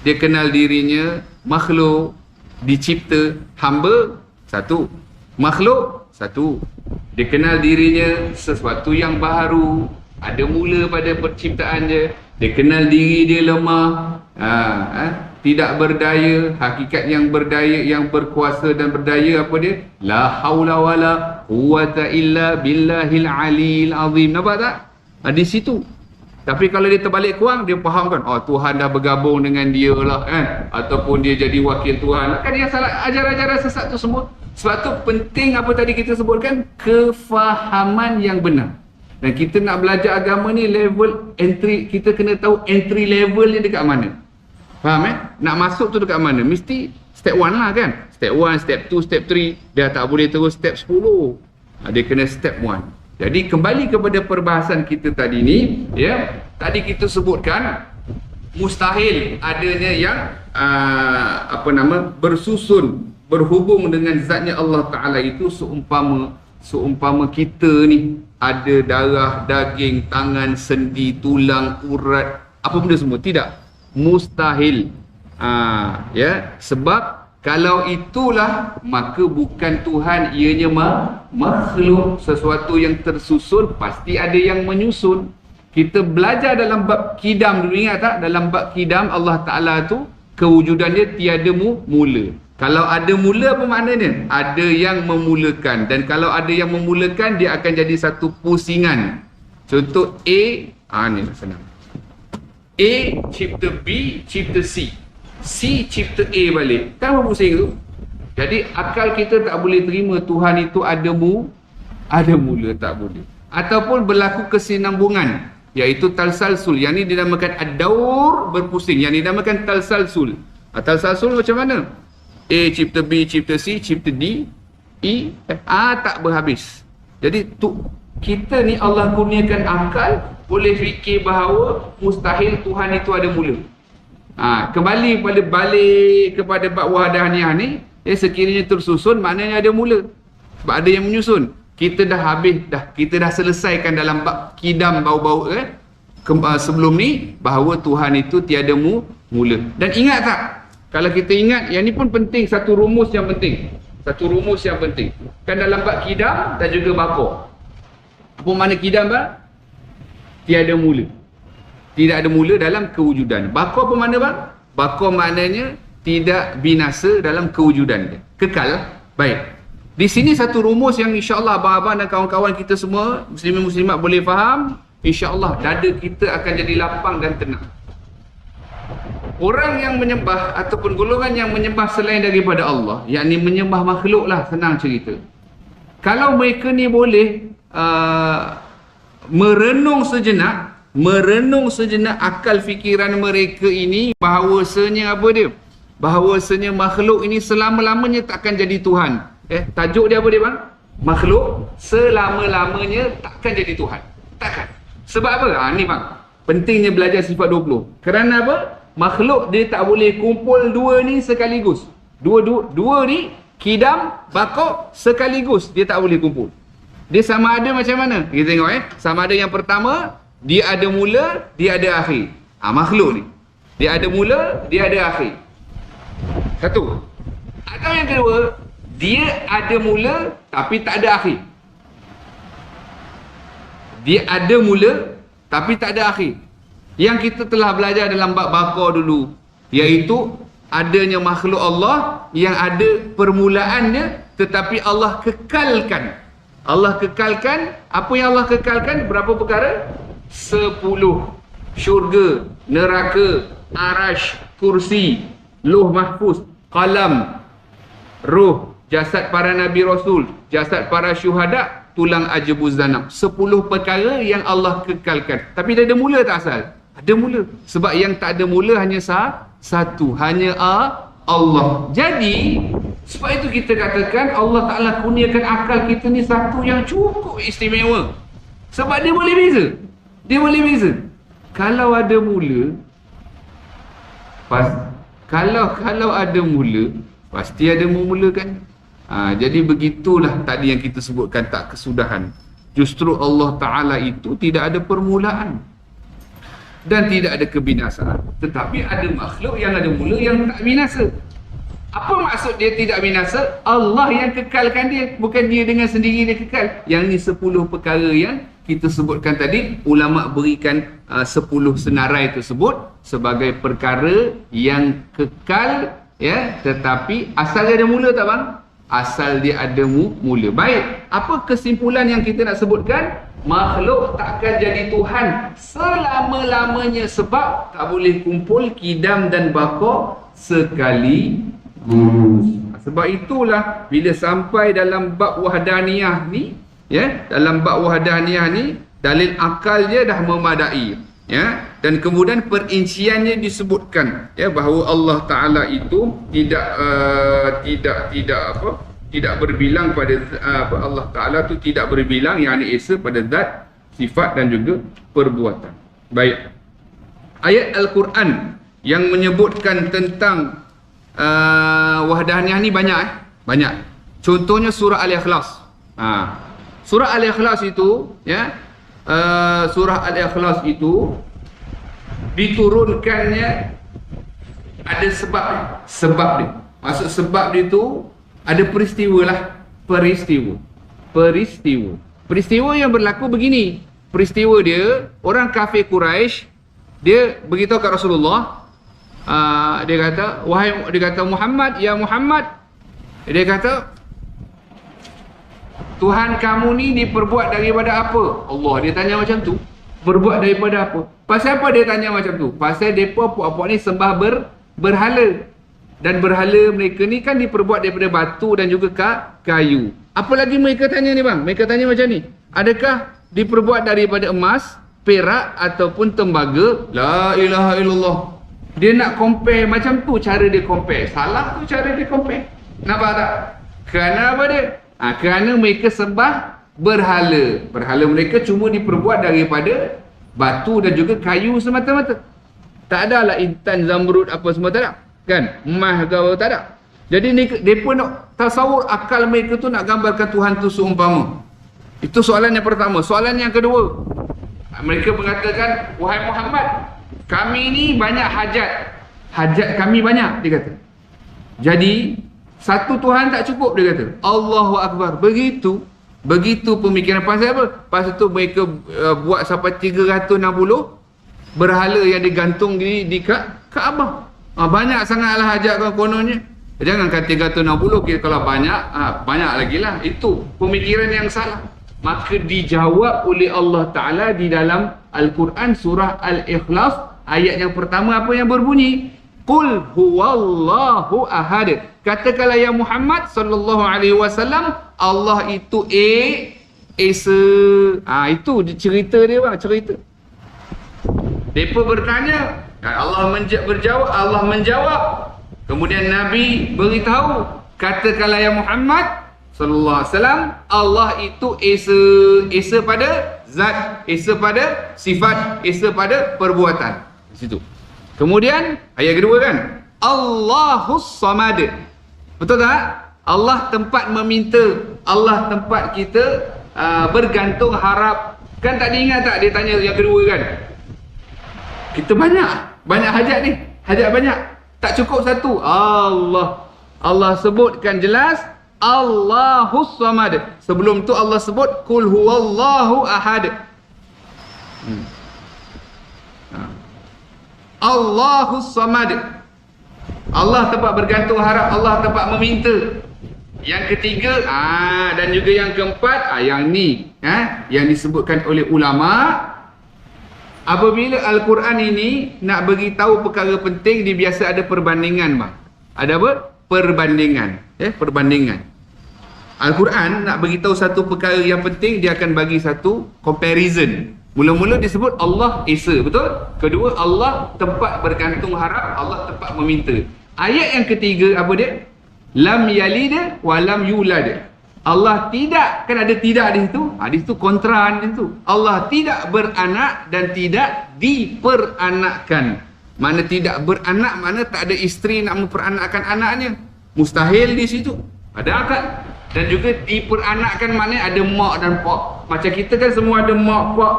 Dia kenal dirinya makhluk, dicipta. Hamba satu, makhluk satu. Dia kenal dirinya sesuatu yang baharu, ada mula pada penciptaan dia. Dia kenal diri dia lemah, tidak berdaya. Hakikat yang berdaya, yang berkuasa dan berdaya apa dia? La haula wala quwwata illa billahil aliyil azim. Nampak tak? Di situ. Tapi kalau dia terbalik kurang, dia faham kan, oh Tuhan dah bergabung dengan dia lah kan, ataupun dia jadi wakil Tuhan kan. Yang salah ajaran-ajaran sesat tu semua. Sebab tu penting apa tadi kita sebutkan, kefahaman yang benar. Dan kita nak belajar agama ni level entry, kita kena tahu entry level ni dekat mana. Faham nak masuk tu dekat mana? Mesti step 1 lah kan. Step 1, step 2, step 3. Dia tak boleh terus step 10. Dia kena step 1. Jadi kembali kepada perbahasan kita tadi ni, ya. Tadi kita sebutkan mustahil adanya yang bersusun, berhubung dengan zatnya Allah Taala itu seumpama kita ni ada darah, daging, tangan, sendi, tulang, urat, apa benda semua. Tidak, mustahil. Ya, sebab kalau itulah, maka bukan Tuhan, ianya makhluk. Sesuatu yang tersusun, pasti ada yang menyusun. Kita belajar dalam bab kidam dulu, ingat tak? Dalam bab kidam, Allah Ta'ala tu kewujudannya tiada mula. Kalau ada mula, apa maknanya? Ada yang memulakan. Dan kalau ada yang memulakan, dia akan jadi satu pusingan. Contoh A, ni senang. A cipta B, cipta C. C cipta A balik. Kan apa pusing tu? Jadi akal kita tak boleh terima Tuhan itu ada mula, tak boleh. Ataupun berlaku kesinambungan, iaitu talsalsul. Yang ni dinamakan ad-daur, berpusing. Yang ni dinamakan talsalsul. Talsalsul macam mana? A cipta B, cipta C, cipta D, E, tak berhabis. Jadi kita ni Allah kurniakan akal, boleh fikir bahawa mustahil Tuhan itu ada mula. Kembali balik kepada bab wahdaniyah ni, sekiranya tersusun, maknanya ada mula. Sebab ada yang menyusun. Kita dah habis dah, kita dah selesaikan dalam bab kidam bau-bau sebelum ni, bahawa Tuhan itu tiada mula. Dan ingat tak? Kalau kita ingat, yang ni pun penting, satu rumus yang penting. Kan dalam bab kidam dan juga bapa. Apa makna kidam, bang? Tiada mula. Tidak ada mula dalam kewujudan. Baqa apa makna, bang? Baqa maknanya tidak binasa dalam kewujudan dia. Kekal. Baik. Di sini satu rumus yang insya-Allah abang-abang dan kawan-kawan kita semua, muslimin muslimat boleh faham. Insya-Allah dada kita akan jadi lapang dan tenang. Orang yang menyembah ataupun golongan yang menyembah selain daripada Allah, yakni menyembah makhluk lah, senang cerita. Kalau mereka ni boleh merenung sejenak akal fikiran mereka ini, bahawasanya apa dia? Bahawasanya makhluk ini selama-lamanya takkan jadi Tuhan. Tajuk dia apa dia, bang? Makhluk selama-lamanya takkan jadi Tuhan. Takkan. Sebab apa? Ni bang, pentingnya belajar sifat 20. Kerana apa? Makhluk dia tak boleh kumpul dua ni sekaligus. Dua ni, kidam, baqa sekaligus. Dia tak boleh kumpul. Dia sama ada macam mana? Kita tengok sama ada yang pertama, dia ada mula, dia ada akhir. Makhluk ni, dia ada mula, dia ada akhir. Satu. Atau yang kedua, dia ada mula tapi tak ada akhir. Dia ada mula tapi tak ada akhir. Yang kita telah belajar dalam bab Baqarah dulu, iaitu adanya makhluk Allah yang ada permulaannya tetapi Allah kekalkan. Allah kekalkan, apa yang Allah kekalkan? Berapa perkara? 10. Syurga, neraka, arash, kursi, Lauh Mahfuz, qalam, roh, jasad para nabi rasul, jasad para syuhada, tulang ajbuz zanab. 10 perkara yang Allah kekalkan. Tapi dia ada mula tak asal? Ada mula. Sebab yang tak ada mula hanya satu, hanya Allah. Jadi sebab itu kita katakan Allah Ta'ala kurniakan akal kita ni satu yang cukup istimewa. Sebab dia boleh beza. Kalau ada mula, kalau ada mula, pasti ada memulakan. Jadi begitulah tadi yang kita sebutkan, tak kesudahan. Justru Allah Ta'ala itu tidak ada permulaan dan tidak ada kebinasaan. Tetapi ada makhluk yang ada mula yang tak binasa. Apa maksud dia tidak binasa? Allah yang kekalkan dia, bukan dia dengan sendiri dia kekal. Yang ni 10 perkara yang kita sebutkan tadi. Ulama berikan 10 senarai tersebut sebagai perkara yang kekal, ya, tetapi asal dia ada mula tak bang? Asal dia ada mula. Baik, apa kesimpulan yang kita nak sebutkan? Makhluk takkan jadi Tuhan selama-lamanya sebab tak boleh kumpul kidam dan baka sekali gurus. Sebab itulah bila sampai dalam bab wahdaniyah ni, ya, dalam bab wahdaniyah ni dalil akal dia dah memadai, ya, dan kemudian perinciannya disebutkan, ya, bahawa Allah Taala itu tidak berbilang pada Allah Taala tu tidak berbilang, yakni esa pada zat, sifat dan juga perbuatan. Baik. Ayat Al-Quran yang menyebutkan tentang wahdaniyah ni banyak, banyak. Contohnya surah Al-Ikhlas. Surah Al-Ikhlas itu, ya, surah Al-Ikhlas itu diturunkannya ada sebab dia. Maksud sebab dia tu ada peristiwa lah. Peristiwa yang berlaku begini. Peristiwa dia, orang kafir Quraisy, dia beritahu kat Rasulullah, dia kata Muhammad, ya Muhammad, dia kata Tuhan kamu ni diperbuat daripada apa? Allah dia tanya macam tu. Berbuat daripada apa? Pasal apa dia tanya macam tu? Pasal mereka puak-puak ni sembah berhala. Dan berhala mereka ni kan diperbuat daripada batu dan juga kayu. Apa lagi mereka tanya ni bang? Mereka tanya macam ni. Adakah diperbuat daripada emas, perak ataupun tembaga? La ilaha illallah. Dia nak compare macam tu cara dia compare. Salah tu cara dia compare. Nampak tak? Kerana apa dia? Kerana mereka sembah berhala. Berhala mereka cuma diperbuat daripada batu dan juga kayu semata-mata. Tak adalah intan, zamrud apa semua, tak ada. Kan? Emas ke apa, tak ada. Jadi mereka nak tasawur, akal mereka tu nak gambarkan Tuhan tu seumpama. Itu soalan yang pertama. Soalan yang kedua, mereka mengatakan, wahai Muhammad, kami ni banyak hajat kami banyak, dia kata. Jadi satu Tuhan tak cukup, dia kata. Allahu Akbar. Begitu pemikiran. Pasal apa? Pasal tu mereka buat sampai 360 berhala yang digantung di Kaabah. Banyak sangatlah hajat kononnya. Jangan kata 360, kalau banyak lagi lah. Itu pemikiran yang salah. Maka dijawab oleh Allah Ta'ala di dalam Al-Quran surah Al-Ikhlas. Ayat yang pertama apa yang berbunyi? Qul huwallahu ahad. Katakanlah ya Muhammad sallallahu alaihi wasallam, Allah itu esa. Itu cerita dia bang, cerita. Mereka bertanya, Allah menjawab. Kemudian Nabi beritahu, katakanlah ya Muhammad sallallahu alaihi wasallam, Allah itu esa pada zat, esa pada sifat, esa pada perbuatan. Di situ. Kemudian ayat kedua kan, Allahus Samad. Betul tak? Allah tempat meminta, Allah tempat kita bergantung harap. Kan tak diingat tak dia tanya yang kedua kan? Kita banyak hajat ni, hajat banyak. Tak cukup satu. Allah sebutkan jelas Allahus Samad. Sebelum tu Allah sebut Qul huwallahu ahad. Allahus Samad. Allah tempat bergantung harap, Allah tempat meminta. Yang ketiga, dan juga yang keempat, yang ni, yang disebutkan oleh ulama. Apabila Al-Quran ini nak bagi tahu perkara penting, dia biasa ada perbandingan bang. Ada apa? Perbandingan. Perbandingan. Al-Quran nak bagi tahu satu perkara yang penting, dia akan bagi satu comparison. Mula-mula disebut Allah esa, betul? Kedua, Allah tempat bergantung harap, Allah tempat meminta. Ayat yang ketiga apa dia? Lam yalid wa lam yulad. Allah tidak, kan ada tidak di situ. Di situ kontra di situ. Allah tidak beranak dan tidak diperanakkan. Mana tidak beranak, mana tak ada isteri nak memperanakkan anaknya. Mustahil di situ. Ada akad. Dan juga diperanakkan maknanya ada mak dan pak. Macam kita kan semua ada mak, pak.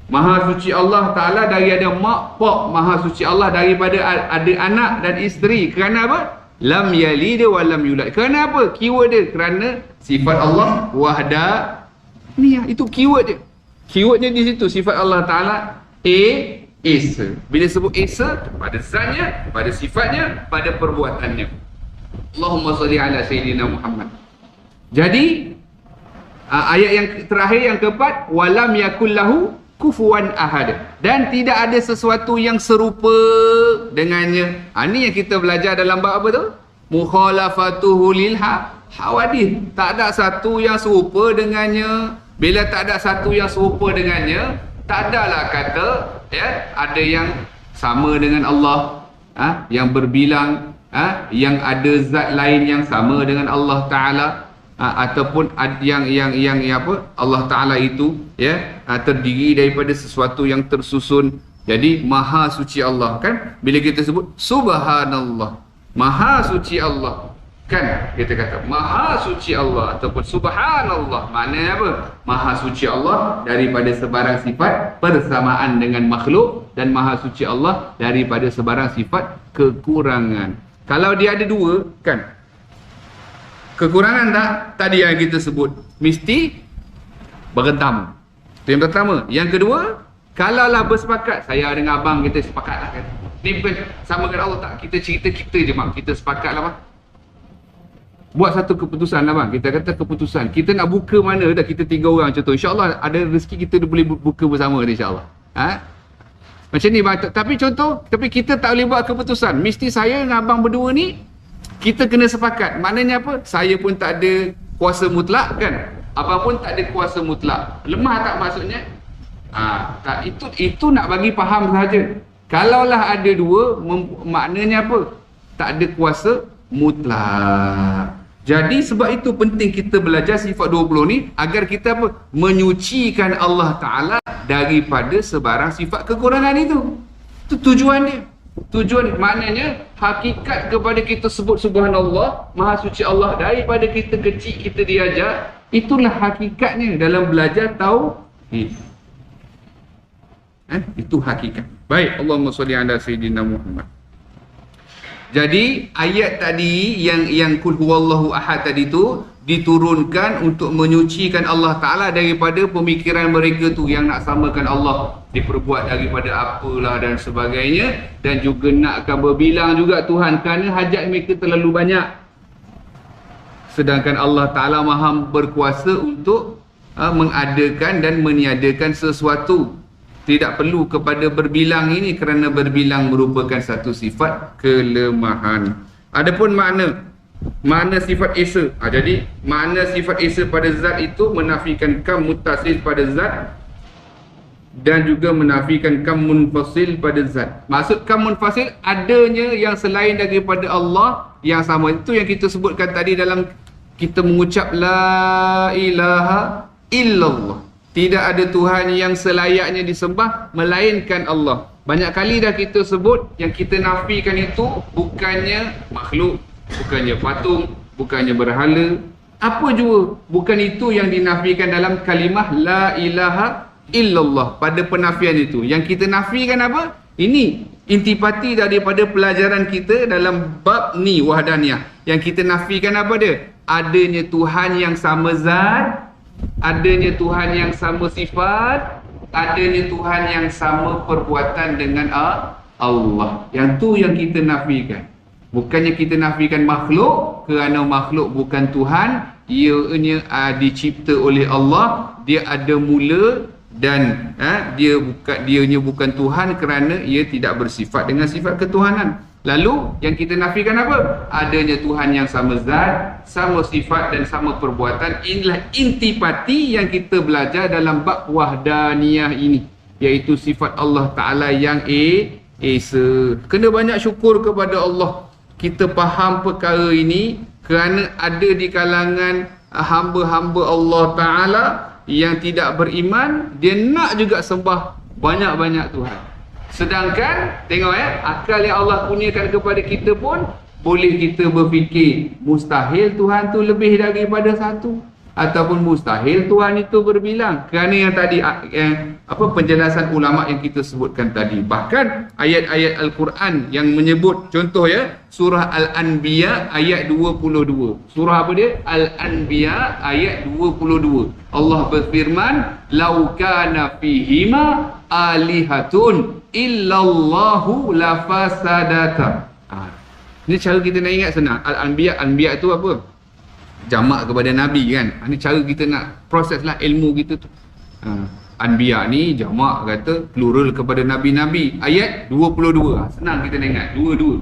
Maha suci Allah Ta'ala dari ada mak, pak. Maha suci Allah daripada ada anak dan isteri. Kerana apa? lam yalid wa lam yulad. Kenapa? Keyword dia kerana sifat Allah wahdaniyah. Itu keyword dia. Keywordnya di situ, sifat Allah Ta'ala Esa. Bila sebut Esa, pada zatnya, pada sifatnya, pada perbuatannya. Allahumma salli ala Sayyidina Muhammad. Jadi ayat yang terakhir, yang keempat, walam yakul lahu kufuwan ahad, dan tidak ada sesuatu yang serupa dengannya. Ini yang kita belajar dalam bab apa tu? Mukhalafatuhu lil hawadith. Tak ada satu yang serupa dengannya. Bila tak ada satu yang serupa dengannya, tak adalah kata ada yang sama dengan Allah, yang berbilang, yang ada zat lain yang sama dengan Allah Ta'ala, ataupun yang apa, Allah Ta'ala itu terdiri daripada sesuatu yang tersusun. Jadi maha suci Allah, kan? Bila kita sebut subhanallah, maha suci Allah, kan? Kita kata maha suci Allah ataupun subhanallah, maknanya apa? Maha suci Allah daripada sebarang sifat persamaan dengan makhluk, dan maha suci Allah daripada sebarang sifat kekurangan. Kalau dia ada dua, kan? Kekurangan tak? Tadi yang kita sebut mesti berentam. Itu yang pertama. Yang kedua, kalaulah bersepakat, saya dengan abang kita sepakat lah, kan? Ni bukan sama dengan Allah tak? Kita cerita kita je, mak. Kita sepakat lah, bang. Buat satu keputusan lah, bang. Kita kata keputusan, kita nak buka mana dah, kita 3 orang contoh. InsyaAllah ada rezeki, kita boleh buka bersama ni, insyaAllah. Macam ni, bang. Tapi contoh, tapi kita tak boleh buat keputusan. Mesti saya dengan abang berdua ni, kita kena sepakat. Maknanya apa? Saya pun tak ada kuasa mutlak, kan? Abang pun tak ada kuasa mutlak. Lemah tak maksudnya? Tak, itu nak bagi faham saja. Kalaulah ada dua, maknanya apa? Tak ada kuasa mutlak. Jadi sebab itu penting kita belajar sifat 20 ni, agar kita apa? Menyucikan Allah Ta'ala daripada sebarang sifat kekurangan itu. Itu tujuan dia. Tujuan maknanya hakikat kepada kita sebut subhanallah, maha suci Allah, daripada kita kecil kita diajar. Itulah hakikatnya dalam belajar tauhid. Itu hakikat. Baik, Allahumma salli ala Sayyidina Muhammad. Jadi ayat tadi yang kul huwallahu ahad tadi tu diturunkan untuk menyucikan Allah Ta'ala daripada pemikiran mereka tu yang nak samakan Allah, diperbuat daripada apalah dan sebagainya, dan juga nakkan berbilang juga Tuhan kerana hajat mereka terlalu banyak. Sedangkan Allah Ta'ala maha berkuasa untuk mengadakan dan meniadakan sesuatu. Tidak perlu kepada berbilang ini kerana berbilang merupakan satu sifat kelemahan. Adapun makna sifat Esa. Jadi makna sifat Esa pada zat itu menafikan kam muttasil pada zat, dan juga menafikan kam munfasil pada zat. Maksud kam munfasil, adanya yang selain daripada Allah yang sama. Itu yang kita sebutkan tadi dalam kita mengucap la ilaha illallah. Tidak ada Tuhan yang selayaknya disembah melainkan Allah. Banyak kali dah kita sebut, yang kita nafikan itu bukannya makhluk, bukannya patung, bukannya berhala, apa jua. Bukan itu yang dinafikan dalam kalimah la ilaha illallah. Pada penafian itu, yang kita nafikan apa? Ini intipati daripada pelajaran kita dalam bab ni, wahdaniyah. Yang kita nafikan apa dia? Adanya Tuhan yang sama zat, adanya Tuhan yang sama sifat, adanya Tuhan yang sama perbuatan dengan Allah. Yang tu yang kita nafikan. Bukannya kita nafikan makhluk, kerana makhluk bukan Tuhan. Ianya dicipta oleh Allah, dia ada mula, dan dianya bukan Tuhan kerana ia tidak bersifat dengan sifat ketuhanan. Lalu yang kita nafikan apa? Adanya Tuhan yang sama zat, sama sifat dan sama perbuatan. Inilah intipati yang kita belajar dalam bab wahdaniyah ini, iaitu sifat Allah Ta'ala yang Esa. Kena banyak syukur kepada Allah kita faham perkara ini, kerana ada di kalangan hamba-hamba Allah Ta'ala yang tidak beriman, dia nak juga sembah banyak-banyak Tuhan. Sedangkan tengok akal yang Allah kurniakan kepada kita pun boleh kita berfikir mustahil Tuhan tu lebih daripada satu. ataupun mustahil Tuhan itu berbilang. Kerana yang tadi penjelasan ulama yang kita sebutkan tadi. Bahkan ayat-ayat Al-Quran yang menyebut, contoh ya, surah Al-Anbiya ayat 22. Surah apa dia? Al-Anbiya ayat 22. Allah berfirman, "Lau kana fihima alihatun illallahu lafasadata." Ini cara kita nak ingat senang. Al-Anbiya itu apa? Jamak kepada Nabi kan. Ini cara kita nak proses lah ilmu kita tu. Anbiya ni jamak kata plural kepada Nabi-Nabi. Ayat 22. Senang kita nak ingat. Dua-dua.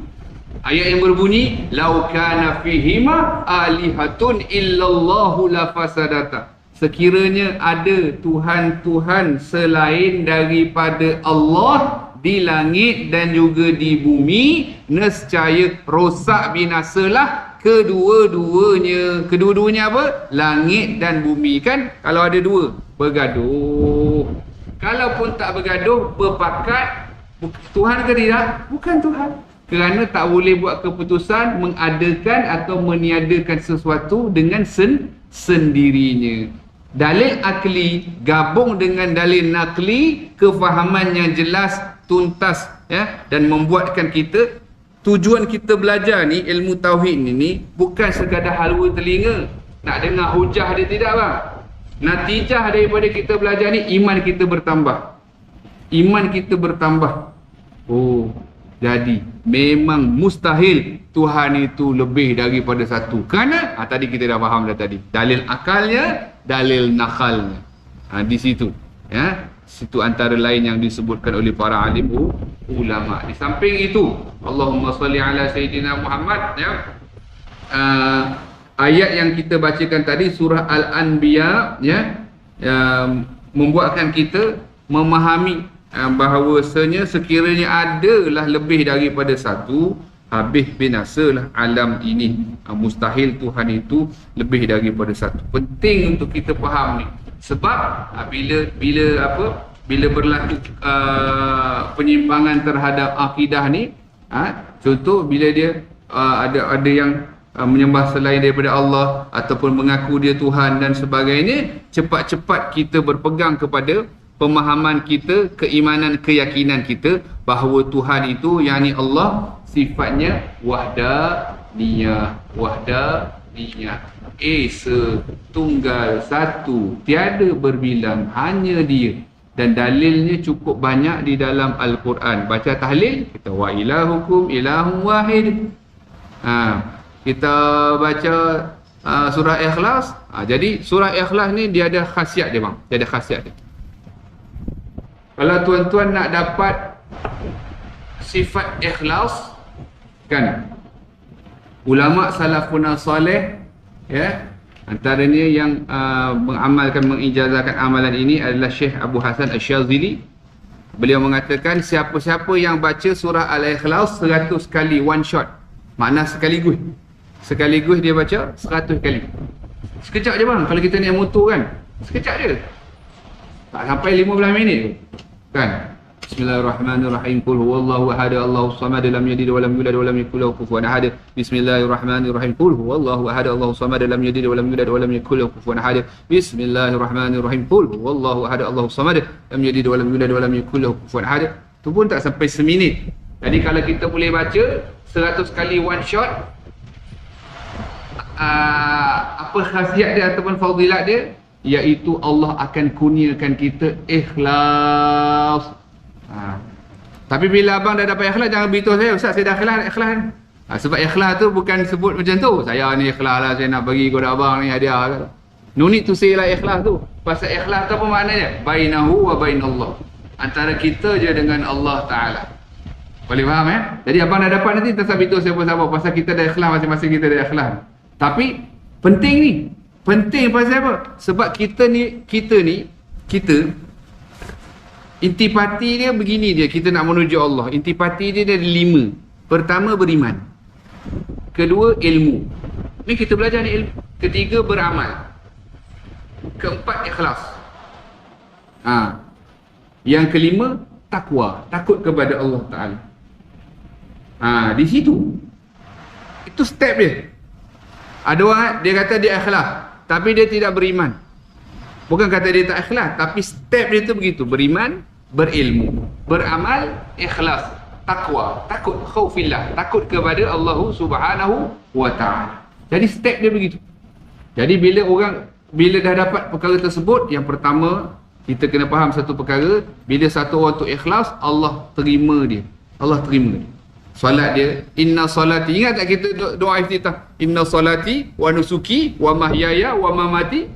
Ayat yang berbunyi, "Lau kana fihima alihatun illallahu lafasadata." Sekiranya ada Tuhan-Tuhan selain daripada Allah di langit dan juga di bumi, nescaya rosak binasalah kedua-duanya. Kedua-duanya apa? Langit dan bumi. Kan kalau ada dua bergaduh, kalaupun tak bergaduh, berpakat, Tuhan ke tidak? Bukan Tuhan. Kerana tak boleh buat keputusan mengadakan atau meniadakan sesuatu dengan sendirinya. Dalil akli gabung dengan dalil nakli, kefahaman yang jelas, tuntas ya, dan membuatkan kita, tujuan kita belajar ni, ilmu tauhid ni bukan sekadar halwa telinga nak dengar hujah dia, tidak bang. Natijah daripada kita belajar ni, iman kita bertambah. Iman kita bertambah. Oh, jadi memang mustahil Tuhan itu lebih daripada satu. Kerana tadi kita dah faham dah tadi. Dalil akalnya, dalil nakalnya. Di situ. Ya. Situ antara lain yang disebutkan oleh para alim ulama. Di samping itu, Allahumma salli ala Sayyidina Muhammad ya. Ayat yang kita bacakan tadi surah Al-Anbiya ya, membuatkan kita memahami bahawasanya sekiranya adalah lebih daripada satu, habis binasalah alam ini. Mustahil Tuhan itu lebih daripada satu. Penting untuk kita faham ni. Sebab bila berlaku penyimpangan terhadap akidah ni, contoh bila dia ada yang menyembah selain daripada Allah ataupun mengaku dia Tuhan dan sebagainya, cepat-cepat kita berpegang kepada pemahaman kita, keimanan, keyakinan kita bahawa Tuhan itu, yakni Allah, sifatnya wahdaniyah. Esa, tunggal, satu, tiada berbilang, hanya dia. Dan dalilnya cukup banyak di dalam Al-Quran. Baca tahlil, kita wa ilahukum ilahun wahid. Kita baca surah Ikhlas. Jadi surah Ikhlas ni dia ada khasiat dia bang. Dia ada khasiat dia. Kalau tuan-tuan nak dapat sifat ikhlas, kan, ulama salafun salih ya, antaranya yang mengamalkan, mengijazahkan amalan ini adalah Syekh Abu Hasan Asy-Syadzili. Beliau mengatakan siapa-siapa yang baca surah Al-Ikhlas 100 kali, one shot, makna sekaligus dia baca 100 kali. Sekejap je bang, kalau kita naik motor kan, sekejap je, tak sampai 15 minit kan. Bismillahirrahmanirrahim. Qul huwallahu ahad, Allahus samad, lam yalid wa lam yulad wa lam yakul lahu kufuwan ahad. Bismillahirrahmanirrahim. Qul huwallahu ahad, Allahus samad, lam yalid wa lam yulad wa lam yakul lahu kufuwan ahad. Bismillahirrahmanirrahim. Qul huwallahu ahad, Allahus samad, lam yalid wa lam yulad wa lam yakul lahu kufuwan ahad. Tu pun tak sampai seminit. Jadi kalau kita boleh baca 100 kali one shot, apa khasiat dia ataupun fadilat dia? Iaitu Allah akan kurniakan kita ikhlas. Tapi bila abang dah dapat ikhlas, jangan beritahu saya, Ustaz saya dah ikhlas. Sebab ikhlas tu bukan sebut macam tu, saya ni ikhlas lah, saya nak bagi kepada abang ni hadiah. No need to say lah ikhlas tu. Pasal ikhlas tu apa maknanya? Bainahu wa bainallah. Antara kita je dengan Allah Ta'ala. Boleh faham ya? Jadi abang dah dapat nanti, tak usah beritahu siapa-siapa, pasal kita dah ikhlas, masing-masing kita dah ikhlas. Tapi penting ni. Penting pasal apa? Sebab kita intipati dia begini dia, kita nak menuju Allah. Intipati dia ada 5. Pertama, beriman. Kedua, ilmu. Ni kita belajar ni ilmu. Ketiga, beramal. Keempat, ikhlas. Yang kelima, takwa. Takut kepada Allah Ta'ala. Di situ. Itu step dia. Ada orang dia kata dia ikhlas. tapi dia tidak beriman. Bukan kata dia tak ikhlas, tapi step dia tu begitu. Beriman, berilmu, beramal, ikhlas, takwa, takut, khaufillah, takut kepada Allah Subhanahu wa ta'ala. Jadi step dia begitu. Jadi bila dah dapat perkara tersebut, yang pertama kita kena faham satu perkara, bila satu orang tu ikhlas, Allah terima dia. Allah terima dia. Solat dia, inna solati, ingat tak kita doa iftitah, inna solati wa nusuki wa mahyaya wa mamati.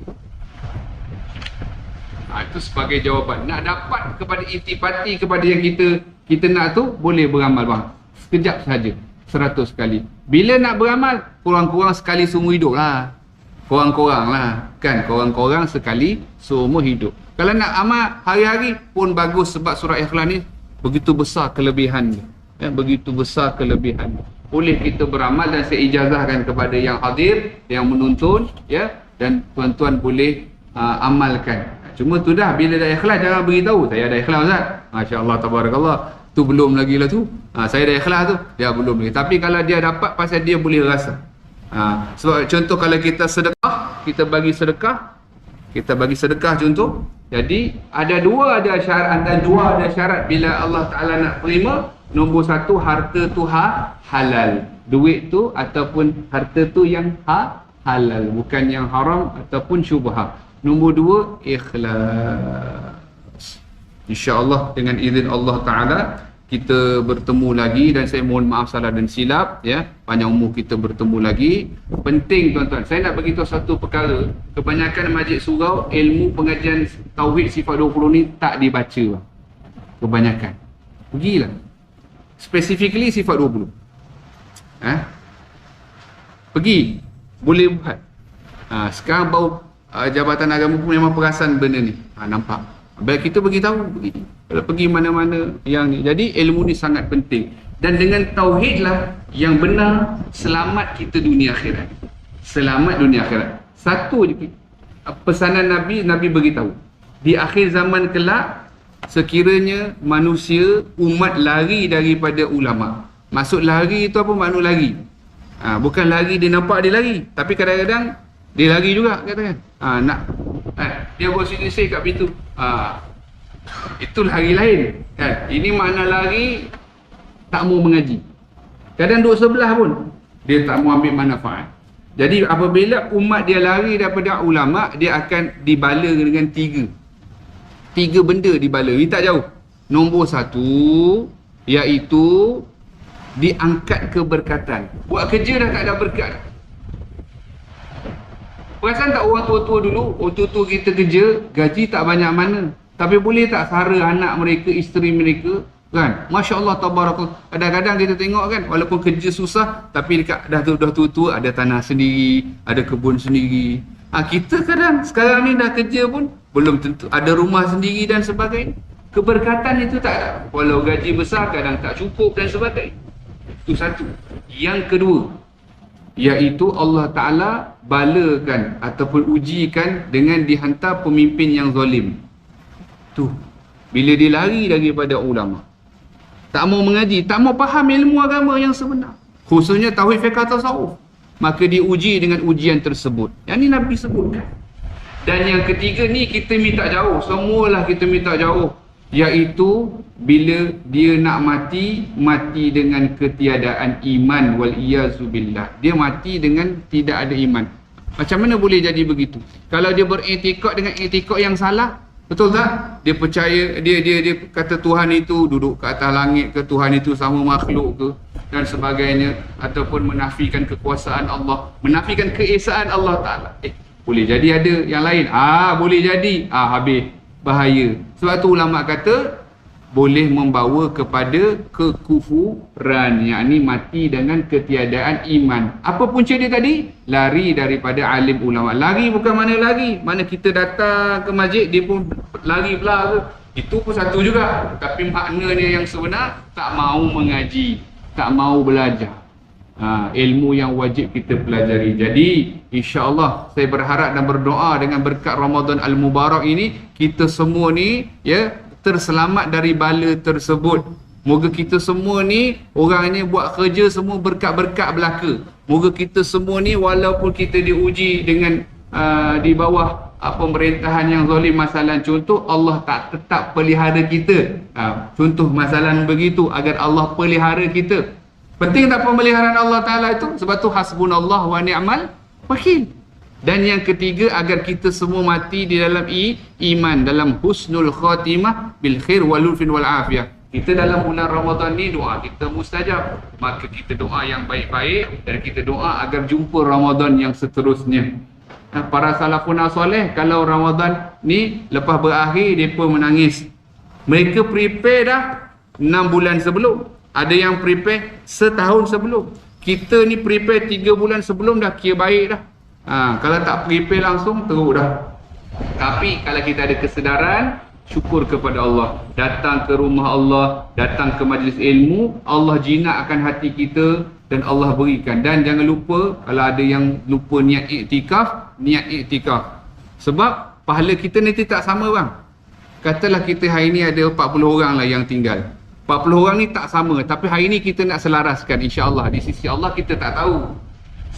Itu sebagai jawapan. Nak dapat kepada intipati kepada yang kita nak tu, boleh beramal bang. Sekejap saja, 100 kali. Bila nak beramal, kurang-kurang sekali seumur hidup lah. Korang-korang lah, kan? Korang-korang sekali seumur hidup. Kalau nak amal hari-hari pun bagus, sebab surah Ikhlas ni begitu besar kelebihan dia. Ya, begitu besar kelebihan. Boleh kita beramal, dan saya ijazahkan kepada yang hadir, yang menonton, ya, dan tuan-tuan boleh amalkan. Cuma tu dah, bila dah ikhlas jangan beritahu saya dah ikhlas Ustaz. Masya-Allah, tabarakallah. Tu belum lagi lah tu. Saya dah ikhlas tu, dia belum lagi. Tapi kalau dia dapat, pasal dia boleh rasa. Sebab contoh kalau kita sedekah, kita bagi sedekah contoh. Jadi ada syarat, dan dua ada syarat bila Allah Ta'ala nak terima. Nombor satu, harta tu halal. Duit tu ataupun harta tu yang halal, bukan yang haram ataupun syubhah. Nombor dua, ikhlas. InsyaAllah dengan izin Allah Ta'ala kita bertemu lagi, dan saya mohon maaf salah dan silap, ya, panjang umur kita bertemu lagi. Penting tuan-tuan, saya nak beritahu satu perkara. Kebanyakan masjid surau, ilmu pengajian Tauhid Sifat 20 ni tak dibaca. Kebanyakan. Pergilah. Specifically Sifat 20. Pergi. Boleh buat. Sekarang baru Jabatan Agama pun memang perasan benda ni. Nampak. Baik, kita beritahu, kalau pergi mana-mana yang ni. Jadi ilmu ni sangat penting. Dan dengan tauhid lah yang benar, selamat kita dunia akhirat. Selamat dunia akhirat. Satu je pesanan Nabi beritahu. Di akhir zaman kelak, sekiranya manusia, umat lari daripada ulama. Maksud lari itu apa makna lari? Bukan lari dia nampak dia lari, tapi kadang-kadang dia lari juga, katakan. Dia berselisih kat pintu. Itu lari lain, kan? Ini makna lari tak mau mengaji. Kadang duduk sebelah pun dia tak mau ambil manfaat. Jadi apabila umat dia lari daripada ulama, dia akan dibala dengan tiga benda dibala. Ini tak jauh. Nombor satu, iaitu diangkat keberkatan. Buat kerja dah tak ada berkat. Perasan tak orang tua-tua dulu, orang tua-tua kita kerja, gaji tak banyak mana, tapi boleh tak sara anak mereka, isteri mereka, kan? Masya Allah, tabarakallah. Kadang-kadang kita tengok kan, walaupun kerja susah, tapi dekat dah tua-tua ada tanah sendiri, ada kebun sendiri. Kita kadang sekarang ni dah kerja pun belum tentu ada rumah sendiri dan sebagainya. Keberkatan itu tak ada. Walau gaji besar kadang tak cukup dan sebagainya. Itu satu. Yang kedua, iaitu Allah Ta'ala balakan ataupun ujikan dengan dihantar pemimpin yang zalim. Tu, bila dia lari daripada ulama, tak mau mengaji, tak mau faham ilmu agama yang sebenar, khususnya tauhid, fiqh, tasawuf, maka diuji dengan ujian tersebut. Yang ni Nabi sebutkan. Dan yang ketiga ni kita minta jauh, semualah kita minta jauh, iaitu bila dia nak mati dengan ketiadaan iman, wal iyazubillah. Dia mati dengan tidak ada iman. Macam mana boleh jadi begitu? Kalau dia beriktikad dengan iktikad yang salah, betul tak? Dia percaya, dia kata Tuhan itu duduk ke atas langit ke, Tuhan itu sama makhluk ke, dan sebagainya, ataupun menafikan kekuasaan Allah, menafikan keesaan Allah Ta'ala. Boleh jadi ada yang lain. Boleh jadi. Habis. Bahaya. Sebab tu ulama kata boleh membawa kepada kekufuran, yakni mati dengan ketiadaan iman. Apa punca dia tadi? Lari daripada alim ulama. Lari bukan mana lari, mana kita datang ke masjid dia pun lari pula ke. Itu pun satu juga, tapi maknanya yang sebenar tak mau mengaji, tak mau belajar. Ilmu yang wajib kita pelajari. Jadi insya-Allah saya berharap dan berdoa dengan berkat Ramadan Al-Mubarak ini, kita semua ni terselamat dari bala tersebut. Moga kita semua ni, orang ni buat kerja semua berkat-berkat belaka. Moga kita semua ni walaupun kita diuji dengan di bawah pemerintahan yang zalim, masalah contoh Allah tak tetap pelihara kita, contoh masalah begitu, agar Allah pelihara kita. Penting tak pemeliharaan Allah Ta'ala itu? Sebab tu hasbunallah wa ni'mal wakil. Dan yang ketiga, agar kita semua mati di dalam iman, dalam husnul khatimah bil khair wal lutfin wal afiyah. Kita dalam bulan Ramadan ni doa kita mustajab, maka kita doa yang baik-baik dan kita doa agar jumpa Ramadan yang seterusnya. Para salafun soleh kalau Ramadan ni lepas berakhir mereka menangis. Mereka prepare dah 6 bulan sebelum, ada yang prepare setahun sebelum. Kita ni prepare 3 bulan sebelum dah kira baik dah. Kalau tak prepare langsung teruk dah. Tapi kalau kita ada kesedaran, syukur kepada Allah, datang ke rumah Allah, datang ke majlis ilmu, Allah jinakkan hati kita dan Allah berikan. Dan jangan lupa, kalau ada yang lupa niat iktikaf, niat iktikaf. Sebab pahala kita nanti tak sama bang. Katalah kita hari ni ada 40 orang lah yang tinggal. 40 orang ni tak sama, tapi hari ni kita nak selaraskan, insya-Allah di sisi Allah kita tak tahu.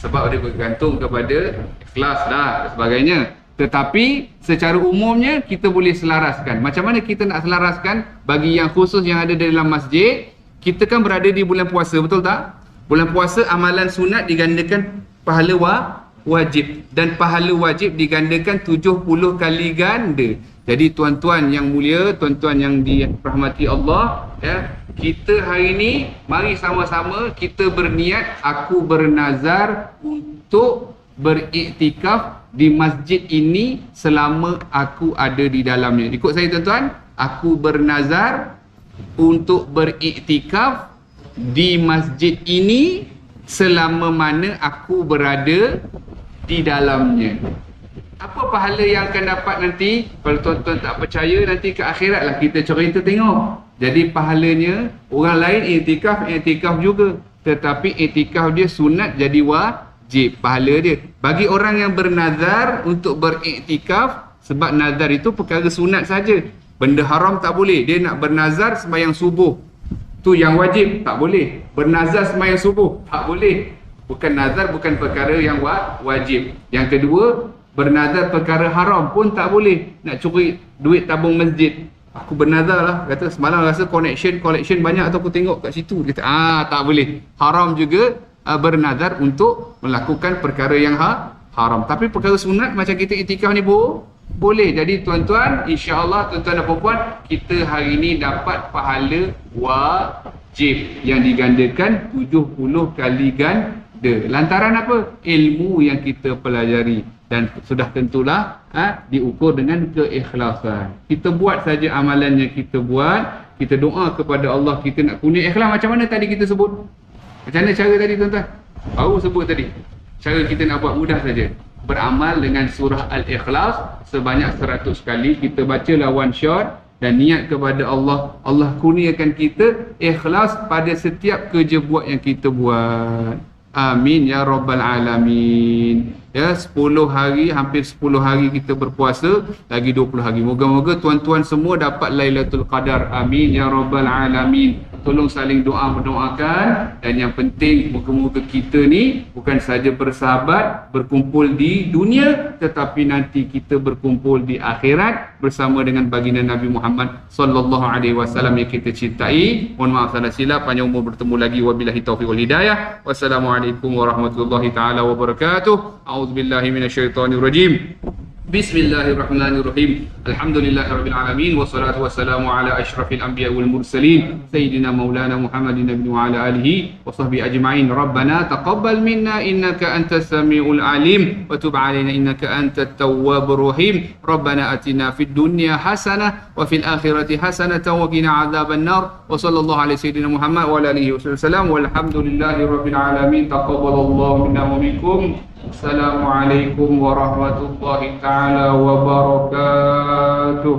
Sebab dia bergantung kepada ikhlas dan sebagainya. Tetapi secara umumnya kita boleh selaraskan. Macam mana kita nak selaraskan? Bagi yang khusus yang ada dalam masjid, kita kan berada di bulan puasa, betul tak? Bulan puasa amalan sunat digandakan pahala wajib, dan pahala wajib digandakan 70 kali ganda. Jadi tuan-tuan yang mulia, tuan-tuan yang dirahmati Allah, ya, kita hari ni mari sama-sama kita berniat, aku bernazar untuk beriktikaf di masjid ini selama aku ada di dalamnya. Ikut saya tuan-tuan, aku bernazar untuk beriktikaf di masjid ini selama mana aku berada di dalamnya. Apa pahala yang akan dapat nanti? Kalau tuan-tuan tak percaya, nanti ke akhirat lah kita cerita tengok. Jadi pahalanya, orang lain iktikaf juga, tetapi iktikaf dia sunat jadi wajib pahala dia. Bagi orang yang bernazar untuk beriktikaf, sebab nazar itu perkara sunat saja, benda haram tak boleh. Dia nak bernazar sembahyang subuh, tu yang wajib, tak boleh. Bernazar sembahyang subuh, tak boleh. Bukan nazar, bukan perkara yang wajib. Yang kedua, bernazar perkara haram pun tak boleh. Nak curi duit tabung masjid, aku bernazar lah, kata semalam rasa collection banyak tu, aku tengok kat situ, dia kata tak boleh. Haram juga bernazar untuk melakukan perkara yang haram. Tapi perkara sunat macam kita iktikaf ni boleh. Jadi tuan-tuan, insya-Allah tuan-tuan dan puan-puan, kita hari ni dapat pahala wajib yang digandakan 70 kali ganda. Lantaran apa? Ilmu yang kita pelajari. Dan sudah tentulah diukur dengan keikhlasan. Kita buat saja amalan yang kita buat, kita doa kepada Allah, kita nak kurnia ikhlas. Macam mana tadi kita sebut? Macam mana cara tadi tuan-tuan? Baru sebut tadi. Cara kita nak buat mudah saja. Beramal dengan surah Al-Ikhlas sebanyak 100 kali. Kita bacalah one shot dan niat kepada Allah. Allah kurniakan kita ikhlas pada setiap kerja buat yang kita buat. Amin ya rabbal alamin. Ya, 10 hari, hampir 10 hari kita berpuasa, lagi 20 hari. Moga-moga tuan-tuan semua dapat Lailatul Qadar. Amin ya rabbal alamin. Tolong saling mendoakan, dan yang penting moga-moga kita ni bukan saja bersahabat, berkumpul di dunia, tetapi nanti kita berkumpul di akhirat bersama dengan baginda Nabi Muhammad sallallahu alaihi wasallam yang kita cintai. Mohon maaf salah silap, panjang umur bertemu lagi. Wabillahi taufiq wal hidayah. Wassalamualaikum warahmatullahi taala wabarakatuh. A'udzubillahi minasyaitonir rajim. Bismillahirrahmanirrahim. Alhamdulillahirabbil alamin, wassalatu wassalamu ala asyrafil anbiya wal mursalin sayyidina maulana Muhammadin nabiyyi wa ala alihi wa sahbihi ajma'in. Rabbana taqabbal minna innaka antas samiul alim wa tub alaina innaka antat tawwabur rahim. Rabbana atina fid dunya hasanah wa fil akhirati hasanah wa qina adzaban nar. Wa sallallahu ala sayyidina Muhammad wa ala alihi wasallam. Walhamdulillahirabbil alamin. Taqabbalallahu minna wa minkum. Assalamualaikum warahmatullahi taala wabarakatuh.